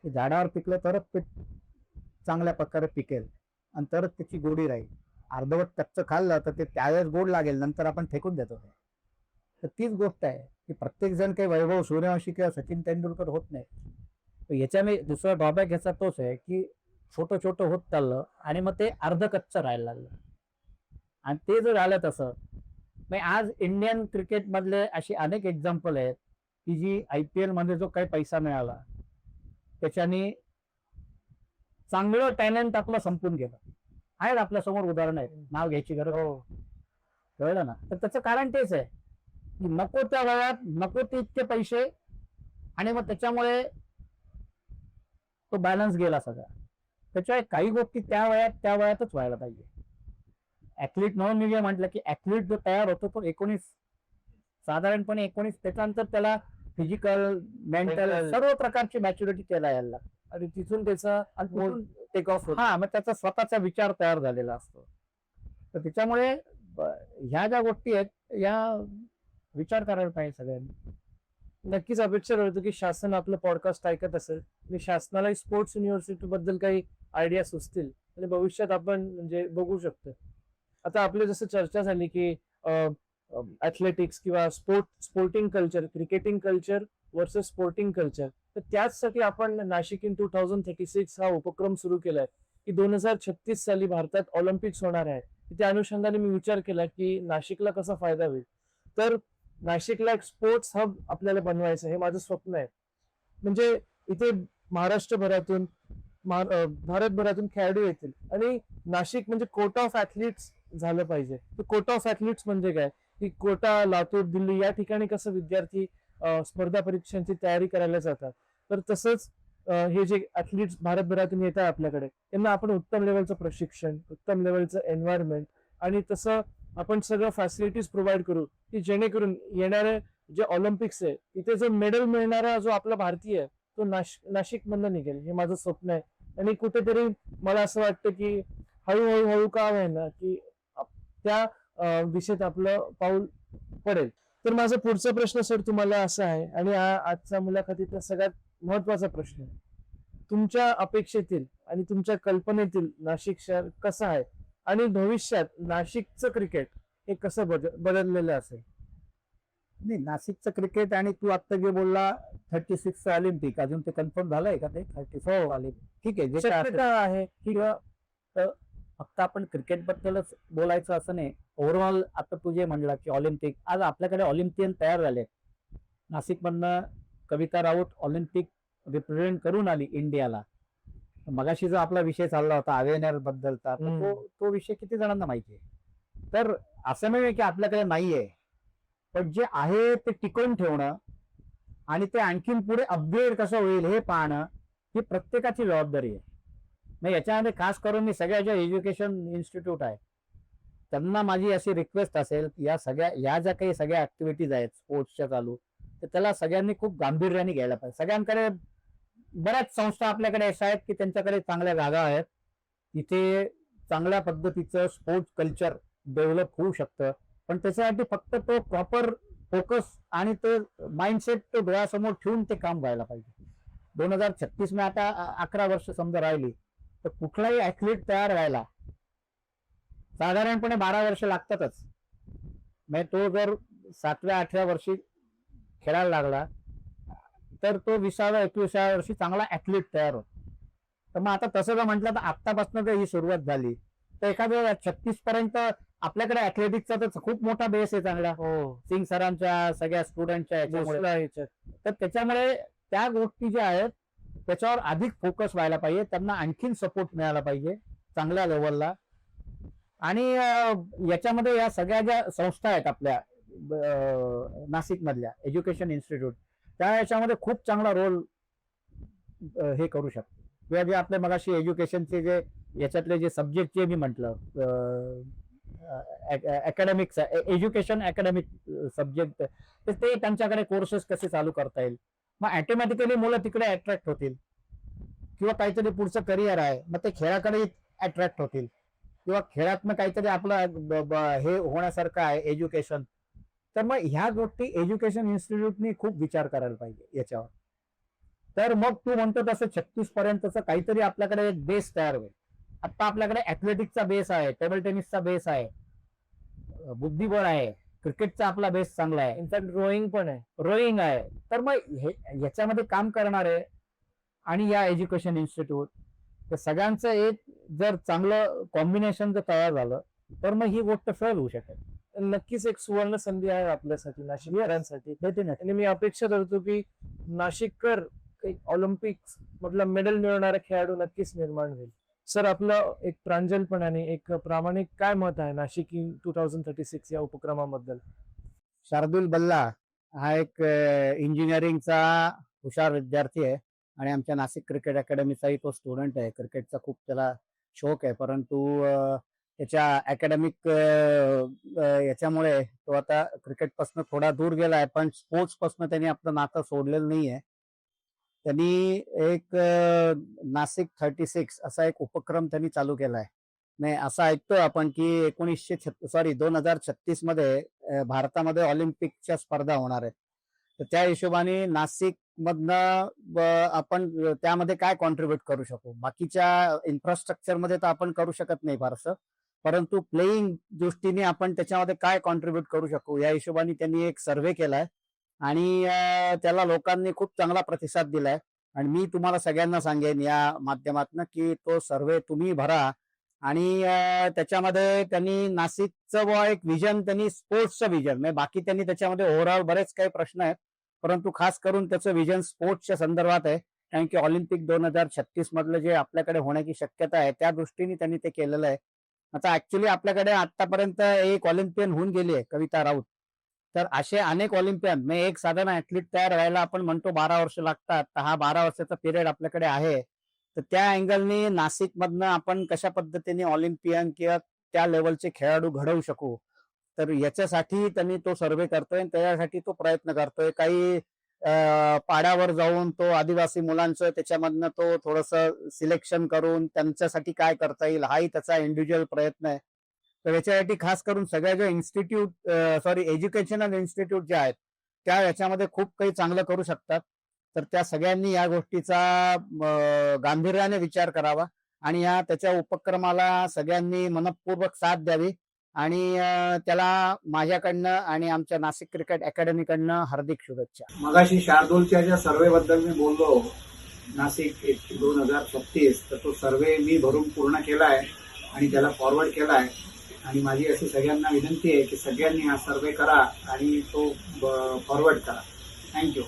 ते झाडावर पिकलं तरच ते चांगल्या प्रकारे पिकेल आणि तरच त्याची गोडी राहील. अर्धवट कच्चं खाल्लं तर ते त्यावेळेस गोड लागेल, नंतर आपण फेकून देतो. तर तीच गोष्ट आहे की प्रत्येक जण काही वैभव सूर्यवंशी किंवा सचिन तेंडुलकर होत नाही. तर याच्याने दुसरा ड्रॉबॅक याचा तोच आहे की छोटं छोटं होत चाललं आणि मग ते अर्ध कच्चं राहायला लागलं. आणि ते जर झालं तसं, मग आज इंडियन क्रिकेट मधले अशी अनेक एक्झाम्पल आहेत की जी IPL मध्ये जो काही पैसा मिळाला त्याच्याने चांगलं टॅलेंट आपलं संपून गेलं. आहेत आपल्या समोर उदाहरण आहेत, नाव घ्यायची गरज. कळलं ना. तर त्याचं कारण तेच आहे की नको त्या वयात नको ते इतके पैसे, आणि मग त्याच्यामुळे तो बॅलन्स गेला सगळा. त्याच्यामुळे काही गोष्टी त्या वयातच व्हायला पाहिजे. ऍथलीट म्हणून मी जे म्हटलं की ऍथलीट जो तयार होतो तो 19, साधारणपणे 19, त्याच्यानंतर त्याला फिजिकल मेंटल सर्व प्रकारची मॅच्युरिटी त्याला यायला लागते आणि तिथून त्याचा टेक ऑफ होतो. मग त्याचा स्वतःचा विचार तयार झालेला असतो. तर त्याच्यामुळे ह्या ज्या गोष्टी आहेत या विचार करायला पाहिजे सगळ्यांनी. नक्कीच अपेक्षा करतो की शासन आपलं पॉडकास्ट ऐकत असेल आणि शासनाला स्पोर्ट्स युनिव्हर्सिटी बद्दल काही आयडिया सुचतील आणि भविष्यात आपण म्हणजे बघू शकतो. आता आपली जसं चर्चा झाली की ऍथलेटिक्स किंवा sporting culture, cricketing culture versus sporting culture, तर त्याचसाठी आपण नाशिक इन 2036 हा उपक्रम सुरू केलाय की 2036 साली भारतात ऑलिम्पिक्स होणार आहे. त्या अनुषंगाने मी विचार केला की नाशिकला कसा फायदा होईल. तर नाशिकला एक स्पोर्ट्स हब आपल्याला बनवायचं हे माझं स्वप्न आहे. म्हणजे इथे महाराष्ट्रभरातून भारतभरातून खेळाडू येतील आणि नाशिक म्हणजे कोटा ऑफ ऍथलीट्स झालं पाहिजे. तर कोटा ऑफ ऍथलीट्स म्हणजे काय की कोटा, लातूर, दिल्ली या ठिकाणी कसं विद्यार्थी स्पर्धा परीक्षांची तयारी करायला जातात, तर तसंच हे जे ऍथलीट्स भारतभरातून येतात आपल्याकडे, त्यांना आपण उत्तम लेवलचं प्रशिक्षण, उत्तम लेवलचं एन्व्हायरमेंट आणि तसं आपण सगळं फॅसिलिटीज प्रोव्हाइड करू की जेणेकरून येणारे जे ऑलिम्पिक्स आहे तिथे जो मेडल मिळणारा जो आपला भारतीय आहे तो नाशिक मधनं निघेल हे माझं स्वप्न आहे. आणि कुठेतरी मला असं वाटतं की हळूहळू का आहे की त्या दिशेत आपलं पाऊल पडेल. तर माझा पुढचा प्रश्न सर तुम्हाला असा आहे, आणि आजच्या मुलाखतीतला सगळ्यात महत्वाचा प्रश्न आहे, तुमच्या अपेक्षेतील आणि तुमच्या कल्पनेतील नाशिक शहर कसं आहे आणि भविष्यात नाशिकचं क्रिकेट हे कसं बदललेलं असेल. नाही, नाशिकचं क्रिकेट आणि तू आता जे बोलला 36 ऑलिम्पिक, अजून ते कन्फर्म झालंय का ते 34 ऑलिम्पिक? ठीक आहे, जे काय असेल. शक्यता आहे किंवा फक्त आपण क्रिकेटबद्दलच बोलायचं असं नाही. ओव्हरऑल आता तू जे म्हणला की ऑलिम्पिक, आज आपल्याकडे ऑलिम्पियन तयार झाले. नाशिकमधनं कविता राऊत ऑलिम्पिक रिप्रेझेंट करून आली इंडियाला. मगाशी जो आपला विषय चालला होता अवेअरनेस बद्दलचा, तर तो विषय किती जणांना माहिती आहे. तर असं नाही की आपल्याकडे नाहीये, पण जे आहे ते टिकवून ठेवणं आणि ते आणखीन पुढे अपग्रेड कसं होईल हे पाहणं ही प्रत्येकाची जबाबदारी आहे. मग याच्यामध्ये खास करून मी सगळ्या ज्या एज्युकेशन इन्स्टिट्यूट आहे त्यांना माझी अशी रिक्वेस्ट असेल की या ज्या काही सगळ्या ऍक्टिव्हिटीज आहेत स्पोर्ट्सच्या चालू, तर त्याला सगळ्यांनी खूप गांभीर्याने घ्यायला पाहिजे. सगळ्यांकडे बऱ्याच संस्था आपल्याकडे अशा आहेत की त्यांच्याकडे चांगल्या जागा आहेत, तिथे चांगल्या पद्धतीचं स्पोर्ट्स कल्चर डेव्हलप होऊ शकतं. पण त्याच्यासाठी फक्त तो प्रॉपर फोकस आणि तो माइंडसेट तो डोळ्यासमोर ठेवून ते काम व्हायला पाहिजे. 2036 में आता 11 वर्ष समजा राहिली तर कुठलाही ऍथलीट तयार व्हायला साधारणपणे 12 वर्ष लागतातच. म्हणजे तो जर 7व्या-8व्या वर्षी खेळायला लागला तर तो 20व्या-21व्या वर्षी चांगला ऍथलीट तयार होतो. तर मग आता तसं जर म्हटलं तर आत्तापासून जर ही सुरुवात झाली तर एखाद्या 36 पर्यंत आपल्याकडे ऍथलेटिक्सचा तर खूप मोठा बेस आहे चांगला. सिंग सरांच्या सगळ्या स्टुडंटच्या याच्यामुळे. तर त्याच्यामुळे त्या गोष्टी ज्या आहेत त्याच्यावर अधिक फोकस व्हायला पाहिजे, त्यांना आणखीन सपोर्ट मिळाला पाहिजे चांगल्या लेवलला. आणि याच्यामध्ये या सगळ्या ज्या संस्था आहेत आपल्या नाशिक मधल्या एज्युकेशन इन्स्टिट्यूट, त्या याच्यामध्ये खूप चांगला रोल हे करू शकतो. किंवा जे आपल्या मगाशी एज्युकेशनचे जे याच्यातले जे सब्जेक्ट जे मी म्हटलं अकॅडमिक्स एज्युकेशन अकॅडमिक सब्जेक्ट, तर ते त्यांच्याकडे कोर्सेस कसे चालू करता येईल. मग ऑटोमॅटिकली मुलं तिकडे अट्रॅक्ट होतील. किंवा काहीतरी पुढचं करिअर आहे मग ते खेळाकडे अट्रॅक्ट होतील. किंवा खेळातनं काहीतरी आपलं हे होण्यासारखं आहे एज्युकेशन, तर मग ह्या गोष्टी एज्युकेशन इन्स्टिट्यूटनी खूप विचार करायला पाहिजे याच्यावर. तर मग तू म्हणतो तसं 36 पर्यंतचं काहीतरी आपल्याकडे एक बेस तयार होईल. आता आपल्याकडे ऍथलेटिक्सचा बेस आहे, टेबल टेनिसचा बेस आहे, बुद्धिबळ आहे, क्रिकेटचा आपला बेस चांगला आहे, इनफॅक्ट रोईंग आहे. तर मग ह्याच्यामध्ये काम करणारे आणि या एज्युकेशन इन्स्टिट्यूट तर सगळ्यांचं एक जर चांगलं कॉम्बिनेशन जर तयार झालं तर मग ही गोष्ट सहज होऊ शकेल. नक्कीच एक सुवर्ण संधी आहे आपल्यासाठी, नाशिककरांसाठी. आणि मी अपेक्षा करतो की नाशिककर ऑलिम्पिक्स मधला मेडल मिळवणारा खेळाडू नक्कीच निर्माण होईल. सर, आपलं एक प्रांजलपणाने एक प्रामाणिक काय मत आहे नाशिक इन 2036 या उपक्रमाबद्दल? शार्दुल बल्ला हा एक इंजिनिअरिंगचा हुशार विद्यार्थी आहे आणि आमच्या नाशिक क्रिकेट अकॅडमीचाही तो स्टुडंट आहे. क्रिकेटचा खूप त्याला शौक आहे, परंतु त्याच्या अकॅडमिक याच्यामुळे तो आता क्रिकेटपासून थोडा दूर गेलाय, पण स्पोर्ट्सपासून त्यांनी आपलं नातं सोडलेलं नाहीये. त्यांनी एक नाशिक 36 असा एक उपक्रम त्यांनी चालू केलाय. नाही असं ऐकतोय आपण की 2036 मध्ये भारतामध्ये ऑलिम्पिकच्या स्पर्धा होणार आहेत. तर त्या हिशोबाने नाशिक मधनं आपण त्यामध्ये काय कॉन्ट्रीब्युट करू शकू. बाकीच्या इन्फ्रास्ट्रक्चर मध्ये तर आपण करू शकत नाही फारसं, परंतु प्लेइंग दृष्टीने आपण त्याच्यामध्ये काय कॉन्ट्रीब्युट करू शकू या हिशोबाने त्यांनी एक सर्व्हे केलाय आणि त्याला लोकांनी खूप चांगला प्रतिसाद दिलाय. आणि मी तुम्हाला सगळ्यांना सांगेन या माध्यमातून की तो सर्व्हे तुम्ही भरा. आणि त्याच्यामध्ये त्यांनी नाशिकचं एक विजन, त्यांनी स्पोर्ट्सचं विजन, म्हणजे बाकी त्यांनी त्याच्यामध्ये ओव्हरऑल बरेच काही प्रश्न आहेत, परंतु खास करून त्याचं विजन स्पोर्ट्सच्या संदर्भात आहे. कारण की ऑलिम्पिक 2036 मधलं जे आपल्याकडे होण्याची शक्यता आहे त्या दृष्टीने त्यांनी ते केलेलं आहे. आता ऍक्च्युली आपल्याकडे आतापर्यंत एक ऑलिम्पियन होऊन गेली आहे, कविता राऊत. तर असे अनेक ऑलिम्पियन, म्हणजे एक साधारण ऍथलीट तयार व्हायला आपण म्हणतो 12 वर्ष लागतात, तर हा 12 वर्षाचा पिरियड आपल्याकडे आहे. तर त्या अँगलने नाशिक मधनं आपण कशा पद्धतीने ऑलिम्पियन किंवा त्या लेवलचे खेळाडू घडवू शकू, तर याच्यासाठी त्यांनी तो सर्व्हे करतोय आणि त्याच्यासाठी तो प्रयत्न करतोय. काही पाड्यावर जाऊन तो आदिवासी मुलांचं त्याच्यामधनं तो थोडस सिलेक्शन करून त्यांच्यासाठी काय करता येईल हाही त्याचा इंडिव्हिज्युअल प्रयत्न आहे. तर याच्यासाठी खास करून सगळ्या ज्या एज्युकेशनल इन्स्टिट्यूट जे आहेत त्या याच्यामध्ये खूप काही चांगलं करू शकतात. तर त्या सगळ्यांनी या गोष्टीचा गांभीर्याने विचार करावा आणि त्याच्या उपक्रमाला सगळ्यांनी मनपूर्वक साथ द्यावी. आणि त्याला माझ्याकडनं आणि आमच्या नाशिक क्रिकेट अकॅडमीकडनं हार्दिक शुभेच्छा. मगाशी शार्दूलच्या ज्या सर्वे बद्दल मी बोललो नाशिक 2036, तर तो सर्वे मी भरून पूर्ण केला आहे आणि त्याला फॉरवर्ड केला आहे. आणि माझी अशी सगळ्यांना विनंती आहे की सगळ्यांनी हा सर्वे करा आणि तो फॉरवर्ड करा. थँक्यू.